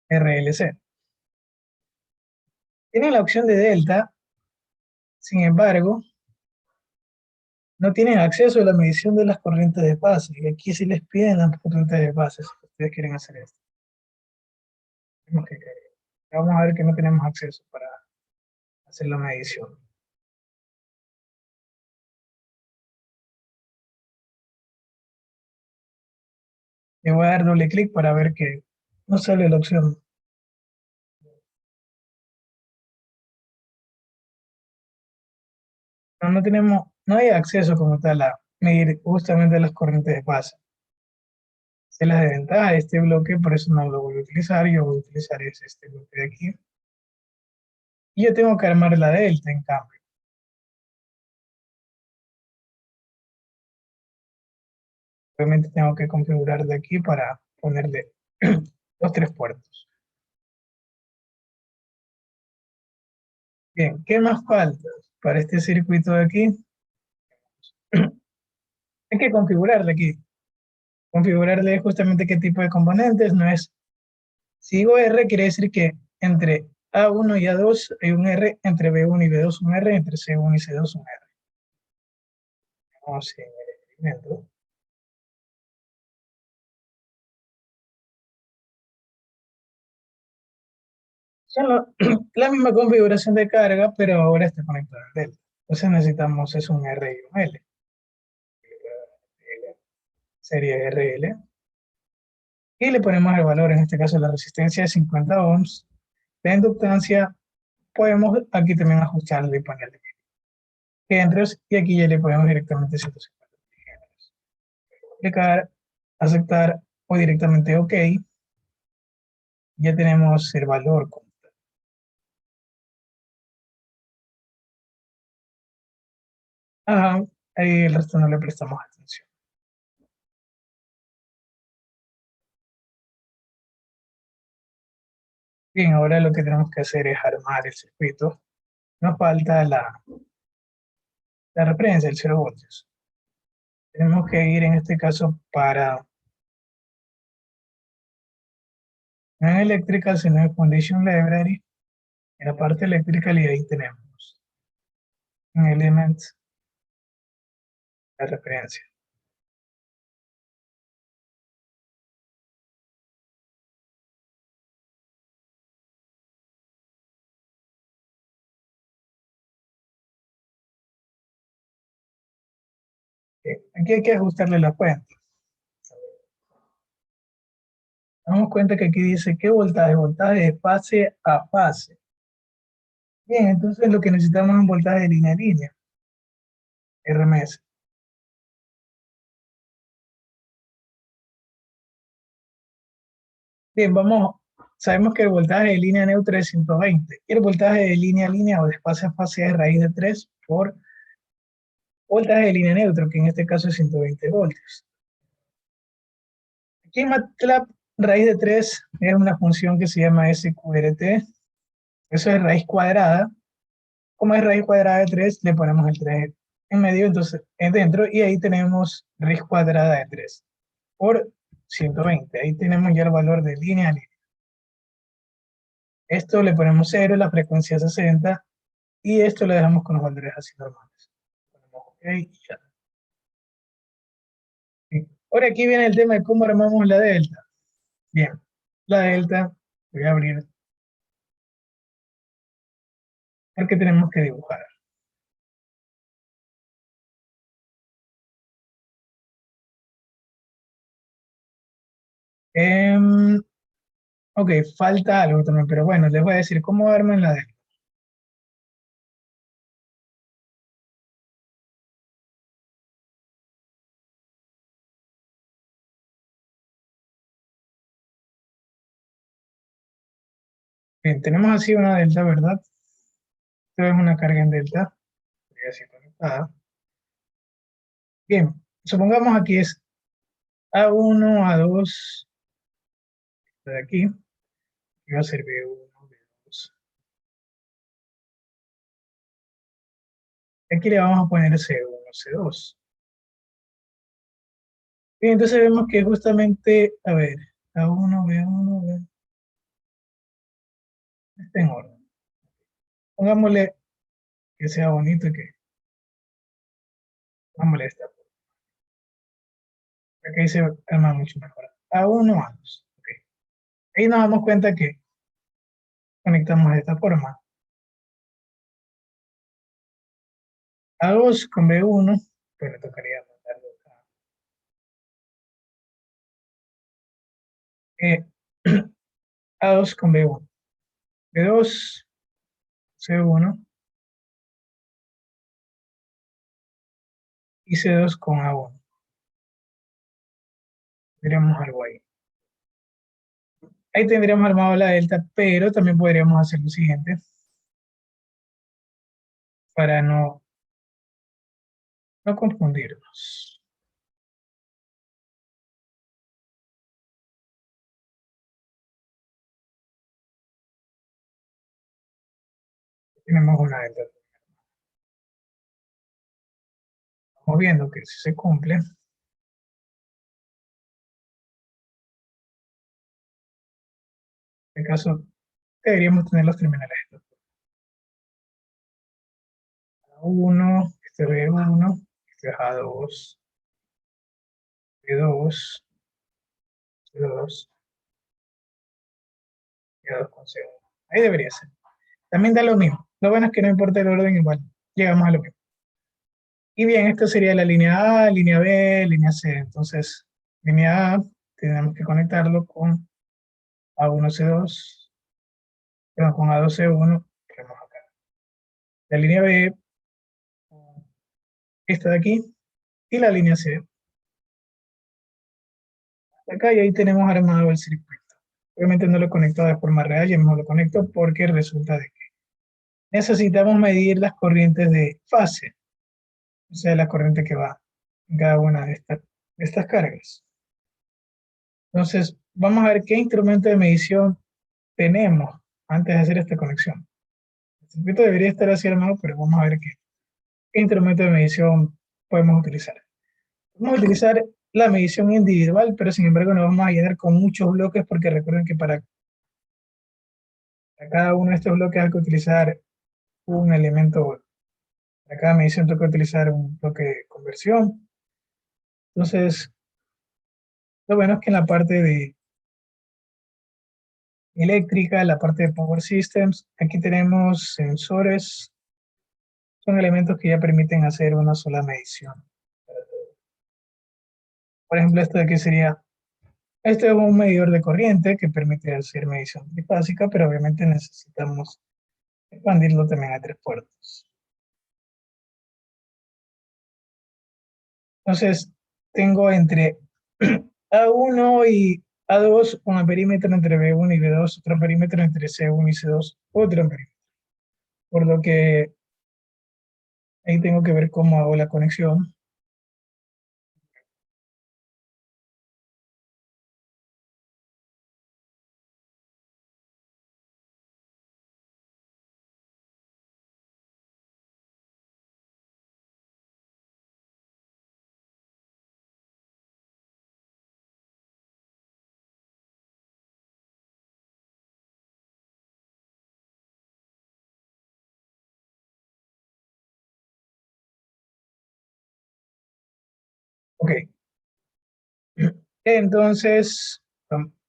RLC. Tienen la opción de Delta, sin embargo, no tienen acceso a la medición de las corrientes de fase. Y aquí sí les piden las corrientes de fase si ustedes quieren hacer esto. Vamos a ver que no tenemos acceso para hacer la medición. Le voy a dar doble clic para ver que no sale la opción. no tenemos, no hay acceso como tal a medir justamente las corrientes de fase. Esa es la desventaja de este bloque, por eso no lo voy a utilizar. Yo voy a utilizar este bloque de aquí. Y yo tengo que armar la delta, en cambio. Obviamente tengo que configurar de aquí para ponerle los tres puertos. Bien, ¿qué más falta para este circuito de aquí? Hay que configurarle aquí. Configurarle justamente qué tipo de componentes. No es, si digo R, quiere decir que entre A1 y A2 hay un R, entre B1 y B2 un R, entre C1 y C2 un R. Vamos en el experimento. Son la misma configuración de carga, pero ahora está conectado al delta. Entonces necesitamos es un R y un L. Serie RL. Y le ponemos el valor, en este caso la resistencia de 50 ohms. La inductancia, podemos aquí también ajustarle y ponerle ejemplos. Y aquí ya le ponemos directamente 150 miliamperes. Aplicar, aceptar o directamente OK. Ya tenemos el valor. Ajá, ahí el resto no le prestamos atención. Bien, ahora lo que tenemos que hacer es armar el circuito. Nos falta la referencia, el 0 voltios. Tenemos que ir en este caso para, no en electrical, sino en Foundation Library, en la parte eléctrica, y ahí tenemos en Elements la referencia. Aquí hay que ajustarle la fuente. Damos cuenta que aquí dice qué voltaje, voltaje de fase a fase. Bien, entonces lo que necesitamos es un voltaje de línea a línea, RMS. Bien, sabemos que el voltaje de línea neutra es 120 y el voltaje de línea a línea o de fase a fase es raíz de 3 por voltaje de línea neutra, que en este caso es 120 voltios. Aquí en MATLAB, raíz de 3 es una función que se llama SQRT, eso es raíz cuadrada. Como es raíz cuadrada de 3, le ponemos el 3 en medio, entonces es dentro, y ahí tenemos raíz cuadrada de 3 por 120. Ahí tenemos ya el valor de línea a línea. Esto le ponemos 0, la frecuencia 60, y esto lo dejamos con los valores así normales. Ponemos OK y ya. Bien. Ahora aquí viene el tema de cómo armamos la delta. Bien, la delta, voy a abrir porque tenemos que dibujar. Em, ok, falta algo también, pero bueno, les voy a decir cómo arman la delta. Bien, tenemos así una delta, ¿verdad? Esto es una carga en delta, voy así conectada. Bien, supongamos aquí es A1, A2, de aquí, y va a ser B1, B2. Aquí le vamos a poner C1, C2. Bien, entonces vemos que justamente, a ver, A1, B1, B2, está en orden. Pongámosle que sea bonito y que, pongámosle esta. Aquí se arma mucho mejor. A1, A2. Ok. Ahí nos damos cuenta que conectamos de esta forma. A2 con B1, pues le tocaría mandarlo acá. Eh, A2 con B1. B2, C1, y C2 con A1. Tendríamos algo ahí. Ahí tendríamos armado la delta, pero también podríamos hacer lo siguiente para no confundirnos. Tenemos una delta. Estamos viendo que si se cumple, en este caso deberíamos tener los terminales. A1, este B1, este es A2, B2, C2, y A2 con C1. Ahí debería ser. También da lo mismo. Lo bueno es que no importa el orden, igual llegamos a lo mismo. Y bien, esto sería la línea A, línea B, línea C. Entonces, línea A, tenemos que conectarlo con A1C2, perdón, con A2C1, tenemos acá. La línea B, esta de aquí, y la línea C. Acá y ahí tenemos armado el circuito. Obviamente no lo conecto de forma real, ya mismo lo conecto porque resulta de que necesitamos medir las corrientes de fase, o sea, la corriente que va en cada una de estas cargas. Entonces, vamos a ver qué instrumento de medición tenemos antes de hacer esta conexión. El circuito debería estar así armado, pero vamos a ver qué instrumento de medición podemos utilizar. Vamos a utilizar la medición individual, pero sin embargo nos vamos a llenar con muchos bloques porque recuerden que para cada uno de estos bloques hay que utilizar un elemento, para cada medición tengo que utilizar un bloque de conversión. Entonces, lo bueno es que en la parte de eléctrica, la parte de Power Systems, aquí tenemos sensores, son elementos que ya permiten hacer una sola medición. Por ejemplo, esto de aquí sería, este es un medidor de corriente que permite hacer medición trifásica, pero obviamente necesitamos expandirlo también a 3 puertos. Entonces, tengo entre A1 y A2 un amperímetro entre B1 y B2, otro amperímetro entre C1 y C2, otro amperímetro. Por lo que ahí tengo que ver cómo hago la conexión. Ok, entonces,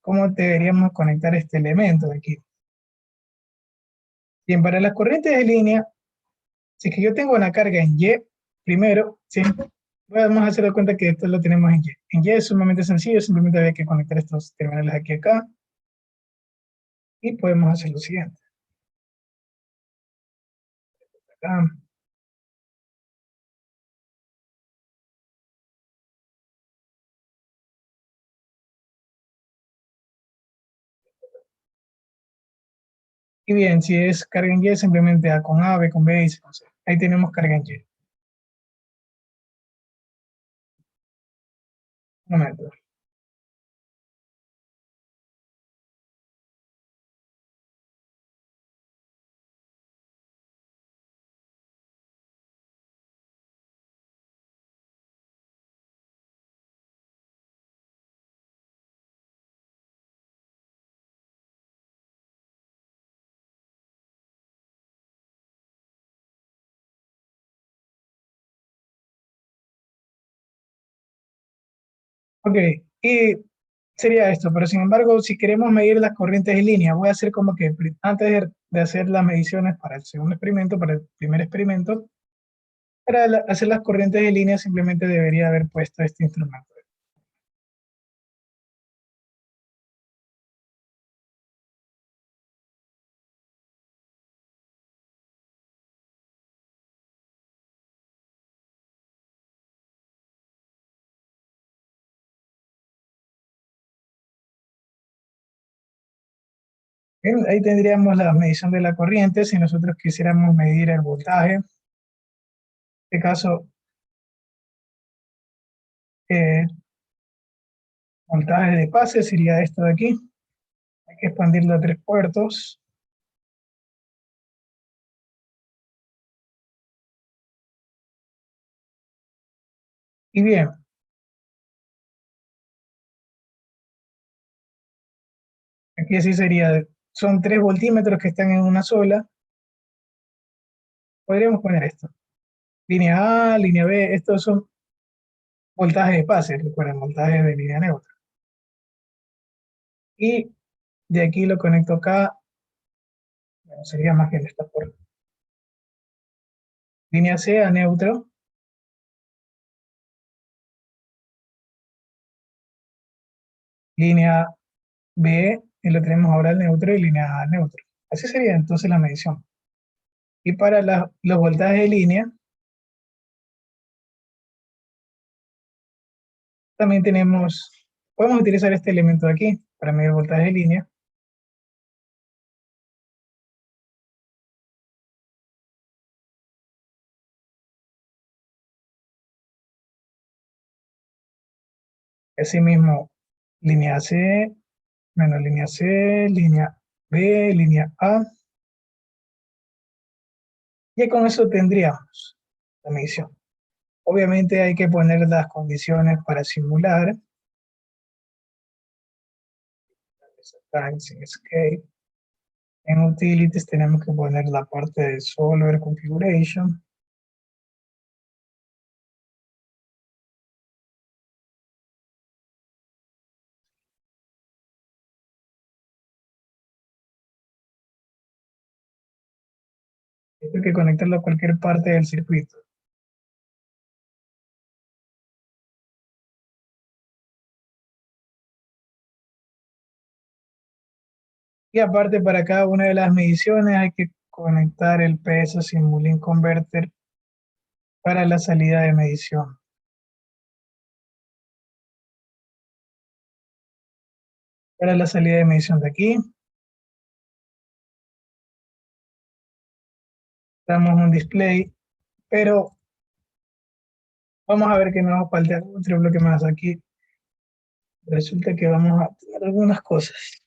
¿cómo deberíamos conectar este elemento de aquí? Bien, para las corrientes de línea, si es que yo tengo una carga en Y, primero, ¿sí? Vamos a hacer de cuenta que esto lo tenemos en Y. En Y es sumamente sencillo, simplemente hay que conectar estos terminales aquí acá y podemos hacer lo siguiente. Acá. Y bien, si es carga en Y, simplemente A con A, B con B y C con C. Ahí tenemos carga en Y. Un momento. Ok, y sería esto, pero sin embargo, si queremos medir las corrientes en línea, voy a hacer como que antes de hacer las mediciones para el segundo experimento, para el primer experimento, para hacer las corrientes en línea simplemente debería haber puesto este instrumento. Bien, ahí tendríamos la medición de la corriente. Si nosotros quisiéramos medir el voltaje, en este caso, eh, voltaje de pase sería esto de aquí. Hay que expandirlo a 3 puertos. Y bien, aquí así sería, son 3 voltímetros que están en una sola. Podríamos poner esto. Línea A, línea B, estos son voltajes de pase, recuerden, voltajes de línea neutra. Y de aquí lo conecto acá, bueno, sería más bien esta por línea C a neutro, línea B, y lo tenemos ahora al neutro, y línea A al neutro. Así sería entonces la medición. Y para los voltajes de línea, también podemos utilizar este elemento de aquí para medir voltaje de línea. Asimismo, línea C, menos línea C, línea B, línea A. Y con eso tendríamos la medición. Obviamente hay que poner las condiciones para simular. Sin escape. En Utilities tenemos que poner la parte de Solver Configuration. Esto hay que conectarlo a cualquier parte del circuito. Y aparte, para cada una de las mediciones hay que conectar el PS Simulink Converter para la salida de medición. Para la salida de medición de aquí, damos un display, pero vamos a ver que nos falta otro bloque más aquí. Resulta que vamos a tener algunas cosas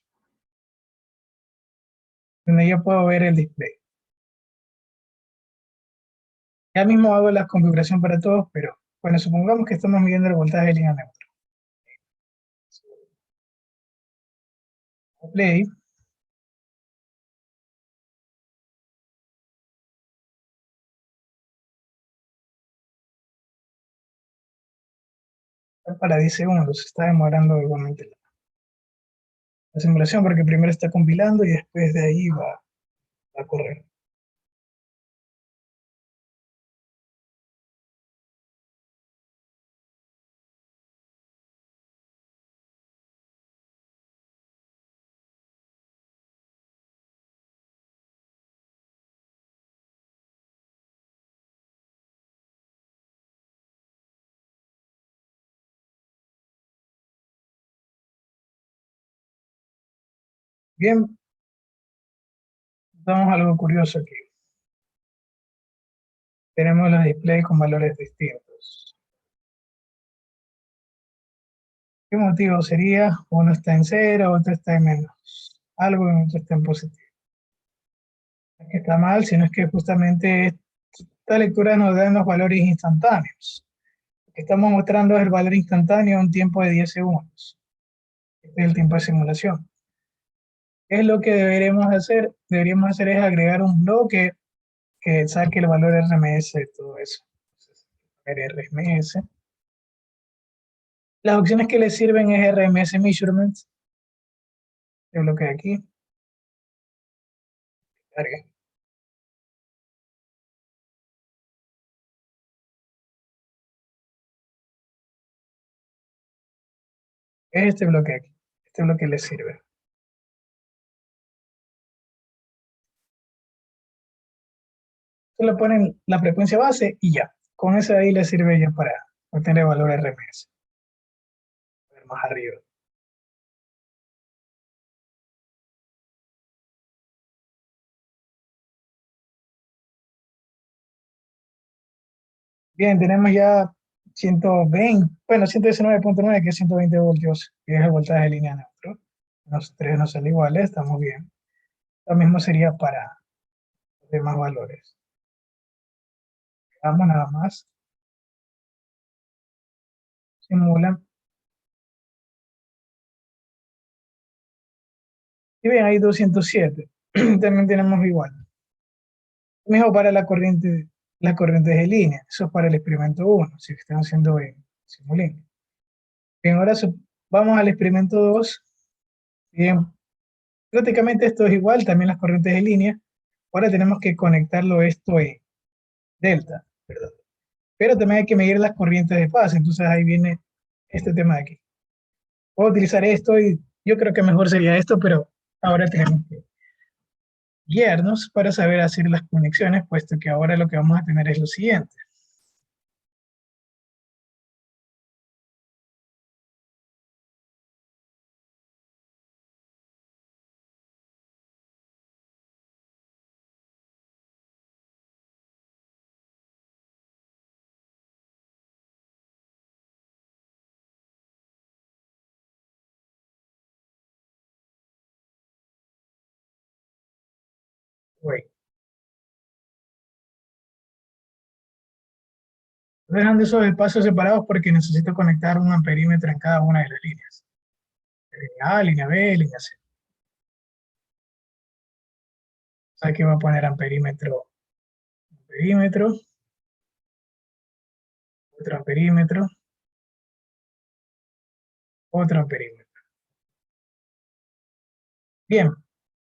donde yo puedo ver el display. Ya mismo hago la configuración para todos, pero bueno, supongamos que estamos midiendo el voltaje de línea neutra. Play, para 10 segundos, se está demorando igualmente la simulación porque primero está compilando y después de ahí va a correr. Bien, vamos a algo curioso aquí. Tenemos los displays con valores distintos. ¿Qué motivo sería? Uno está en cero, otro está en menos. Algo y otro está en positivo. No es que está mal, sino es que justamente esta lectura nos da los valores instantáneos. Lo que estamos mostrando es el valor instantáneo a un tiempo de 10 segundos. Este es el tiempo de simulación. ¿Qué es lo que deberíamos hacer? Deberíamos hacer es agregar un bloque que saque el valor RMS de todo eso. Entonces, RMS. Las opciones que le sirven es RMS Measurements. El bloque de aquí. Cargue. Es este bloque aquí. Este bloque le sirve. Solo ponen la frecuencia base y ya. Con ese ahí le sirve ya para obtener el valor RMS. A ver, más arriba. Bien, tenemos ya 120, bueno, 119,9 que es 120 voltios, que es el voltaje de línea neutro. Los tres no son iguales, estamos bien. Lo mismo sería para los demás valores. Vamos nada más, simulan. Y bien, hay 207. También tenemos igual. Lo mismo para las corrientes de línea. Eso es para el experimento 1, si están haciendo en Simulink. Bien, ahora vamos al experimento 2. Bien, prácticamente esto es igual, también las corrientes de línea. Ahora tenemos que conectarlo esto en delta, ¿verdad? Pero también hay que medir las corrientes de fase, entonces ahí viene este tema de aquí. Puedo utilizar esto y yo creo que mejor sería esto, pero ahora tenemos que guiarnos para saber hacer las conexiones, puesto que ahora lo que vamos a tener es lo siguiente. Wait. Dejando esos espacios separados porque necesito conectar un amperímetro en cada una de las líneas. Línea A, línea B, línea C. O sea, aquí voy a poner amperímetro, amperímetro, otro amperímetro, otro amperímetro. Bien,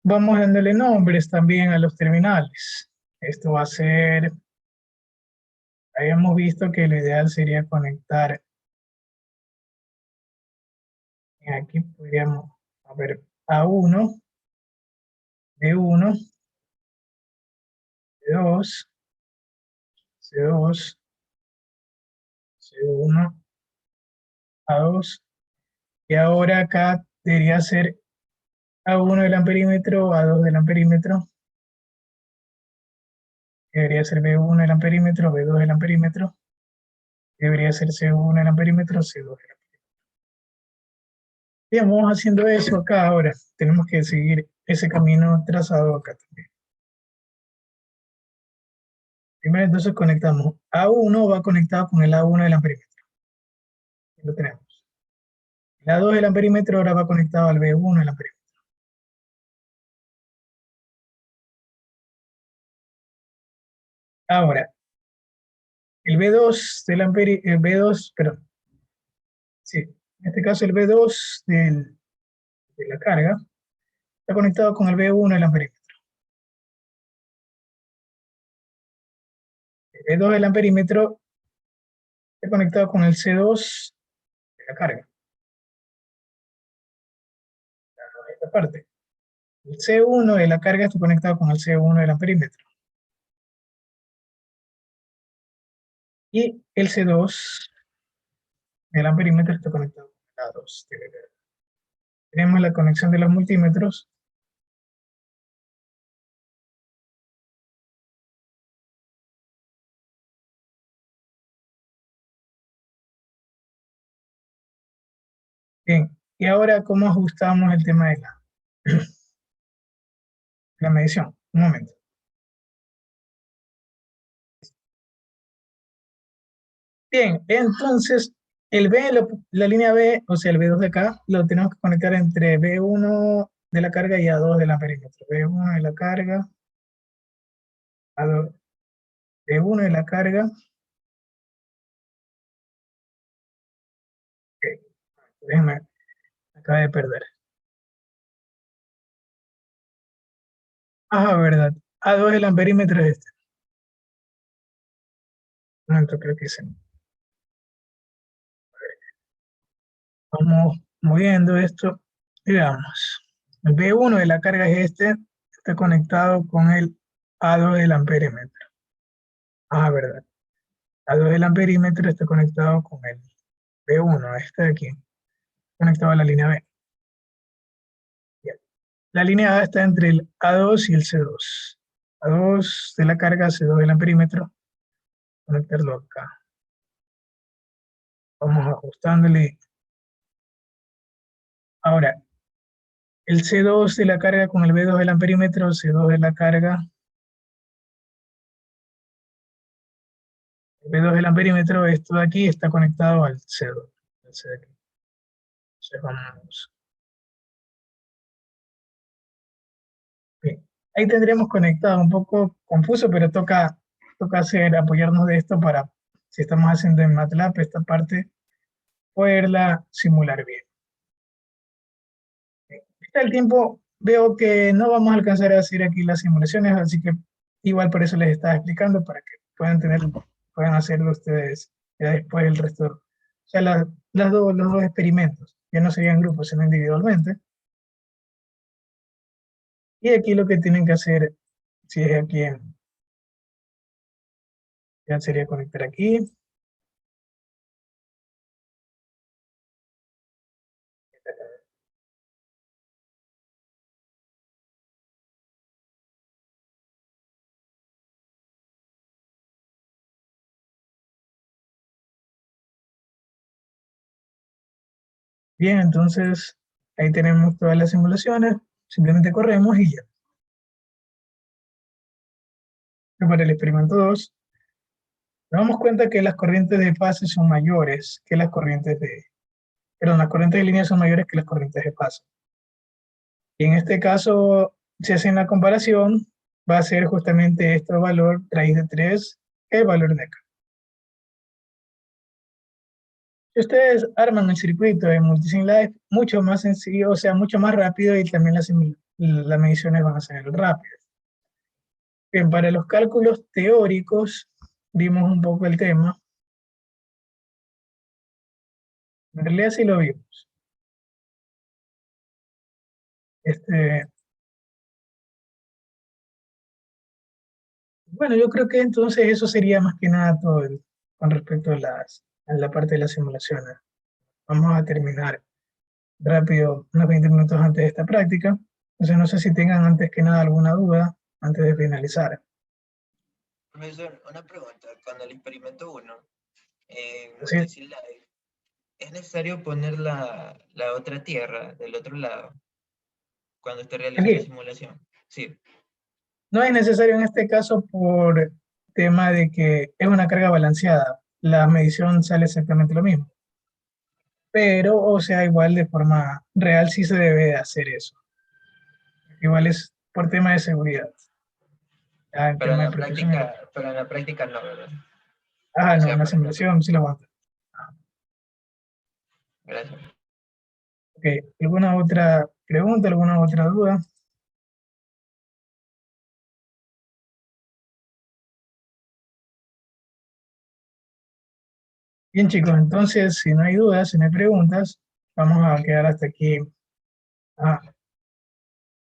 vamos dándole nombres también a los terminales. Esto va a ser, habíamos visto que lo ideal sería conectar, aquí podríamos, a ver, A1, B1, B2, C2, C1, A2, y ahora acá debería ser A1 del amperímetro, A2 del amperímetro, que debería ser B1 del amperímetro, B2 del amperímetro, que debería ser C1 del amperímetro, C2 del amperímetro. Bien, vamos haciendo eso acá ahora. Tenemos que seguir ese camino trazado acá también. Primero entonces conectamos. A1 va conectado con el A1 del amperímetro. Aquí lo tenemos. El A2 del amperímetro ahora va conectado al B1 del amperímetro. Ahora, el B2 del amperímetro, el B2, perdón, sí, en este caso el B2 de la carga está conectado con el B1 del amperímetro. El B2 del amperímetro está conectado con el C2 de la carga. Esta parte. El C1 de la carga está conectado con el C1 del amperímetro. Y el C2 del amperímetro está conectado con el A2 de la carga. Tenemos la conexión de los multímetros. Bien, y ahora, ¿cómo ajustamos el tema de la medición? Un momento. Bien, entonces, el B, la línea B, o sea, el B2 de acá, lo tenemos que conectar entre B1 de la carga y A2 de la perímetro. B1 de la carga, A2, B1 de la carga. Ok, déjame, acaba de perder. Ah, verdad. A2 el amperímetro es este. Un momento, creo que sí. Vamos moviendo esto y veamos. El B1 de la carga es este, está conectado con el A2 del amperímetro. Ah, verdad. A2 del amperímetro está conectado con el B1, este de aquí, conectado a la línea B. Bien. La línea A está entre el A2 y el C2. A2 de la carga, C2 del amperímetro. conectarlo acá. Vamos ajustándole. Ahora, el C2 de la carga con el B2 del amperímetro, C2 de la carga, el B2 del amperímetro, esto de aquí está conectado al C2. Al C de aquí. Entonces vamos. Bien. Ahí tendríamos conectado, un poco confuso, pero toca apoyarnos de esto para, si estamos haciendo en MATLAB, esta parte, poderla simular bien. Está el tiempo, veo que no vamos a alcanzar a hacer aquí las simulaciones, así que igual por eso les estaba explicando, para que puedan hacerlo ustedes ya después el resto. O sea, los dos experimentos, ya no serían grupos, sino individualmente. Y aquí lo que tienen que hacer, si es aquí, ya sería conectar aquí. Bien, entonces ahí tenemos todas las simulaciones, simplemente corremos y ya. Para el experimento 2, nos damos cuenta que las corrientes de fase son mayores que las corrientes perdón, las corrientes de línea son mayores que las corrientes de fase. Y en este caso, si hacen la comparación, va a ser justamente este valor, raíz de 3, el valor de acá. Si ustedes arman el circuito de Multisim Live, mucho más sencillo, o sea, mucho más rápido, y también las mediciones van a ser rápidas. Bien, para los cálculos teóricos, vimos un poco el tema. En realidad sí lo vimos. Bueno, yo creo que entonces eso sería más que nada todo con respecto a la parte de las simulaciones. Vamos a terminar rápido, unos 20 minutos antes de esta práctica. Entonces no sé si tengan antes que nada alguna duda antes de finalizar. Profesor, una pregunta. Con el experimento 1, en Así, Multisim Live, ¿es necesario poner la otra tierra del otro lado cuando esté realizando aquí, simulación? Sí. no es necesario en este caso por tema de que es una carga balanceada. La medición sale exactamente lo mismo. Pero, o sea, igual de forma real sí se debe de hacer eso. Igual es por tema de seguridad. Ya en tema de precaución. Pero en la práctica no, ¿verdad? Ah, O no, sea, una por ejemplo, simulación sí lo aguanta. gracias. Ok, ¿alguna otra pregunta, alguna otra duda? Bien, chicos, entonces, si no hay dudas, si no hay preguntas, vamos a quedar hasta aquí. Ah,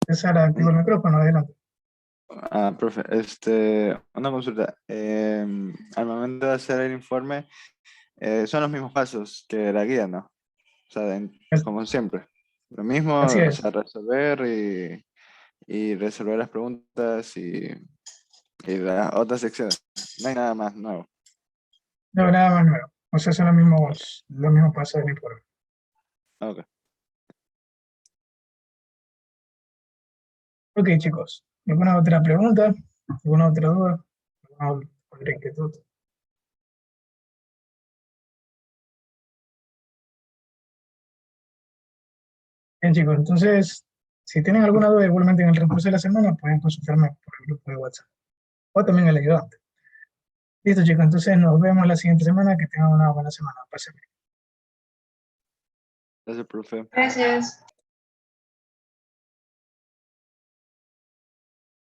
César, activo el micrófono, adelante. Profe, una consulta. Al momento de hacer el informe, son los mismos pasos que la guía, ¿no? O sea, Es- como siempre. Lo mismo, Así o es, sea, resolver y resolver las preguntas y las otras secciones. No hay nada más nuevo. no, nada más nuevo. O sea, son los mismos pasos del informe. Ok. Ok, chicos, ¿alguna otra pregunta? ¿Alguna otra duda? ¿Alguna otra inquietud? Bien, chicos, entonces, si tienen alguna duda, igualmente en el transcurso de la semana, pueden consultarme por el grupo de WhatsApp o también el ayudante. Listo, chicos, entonces nos vemos la siguiente semana. Que tengan una buena semana. Pásenme. Gracias, profe. Gracias.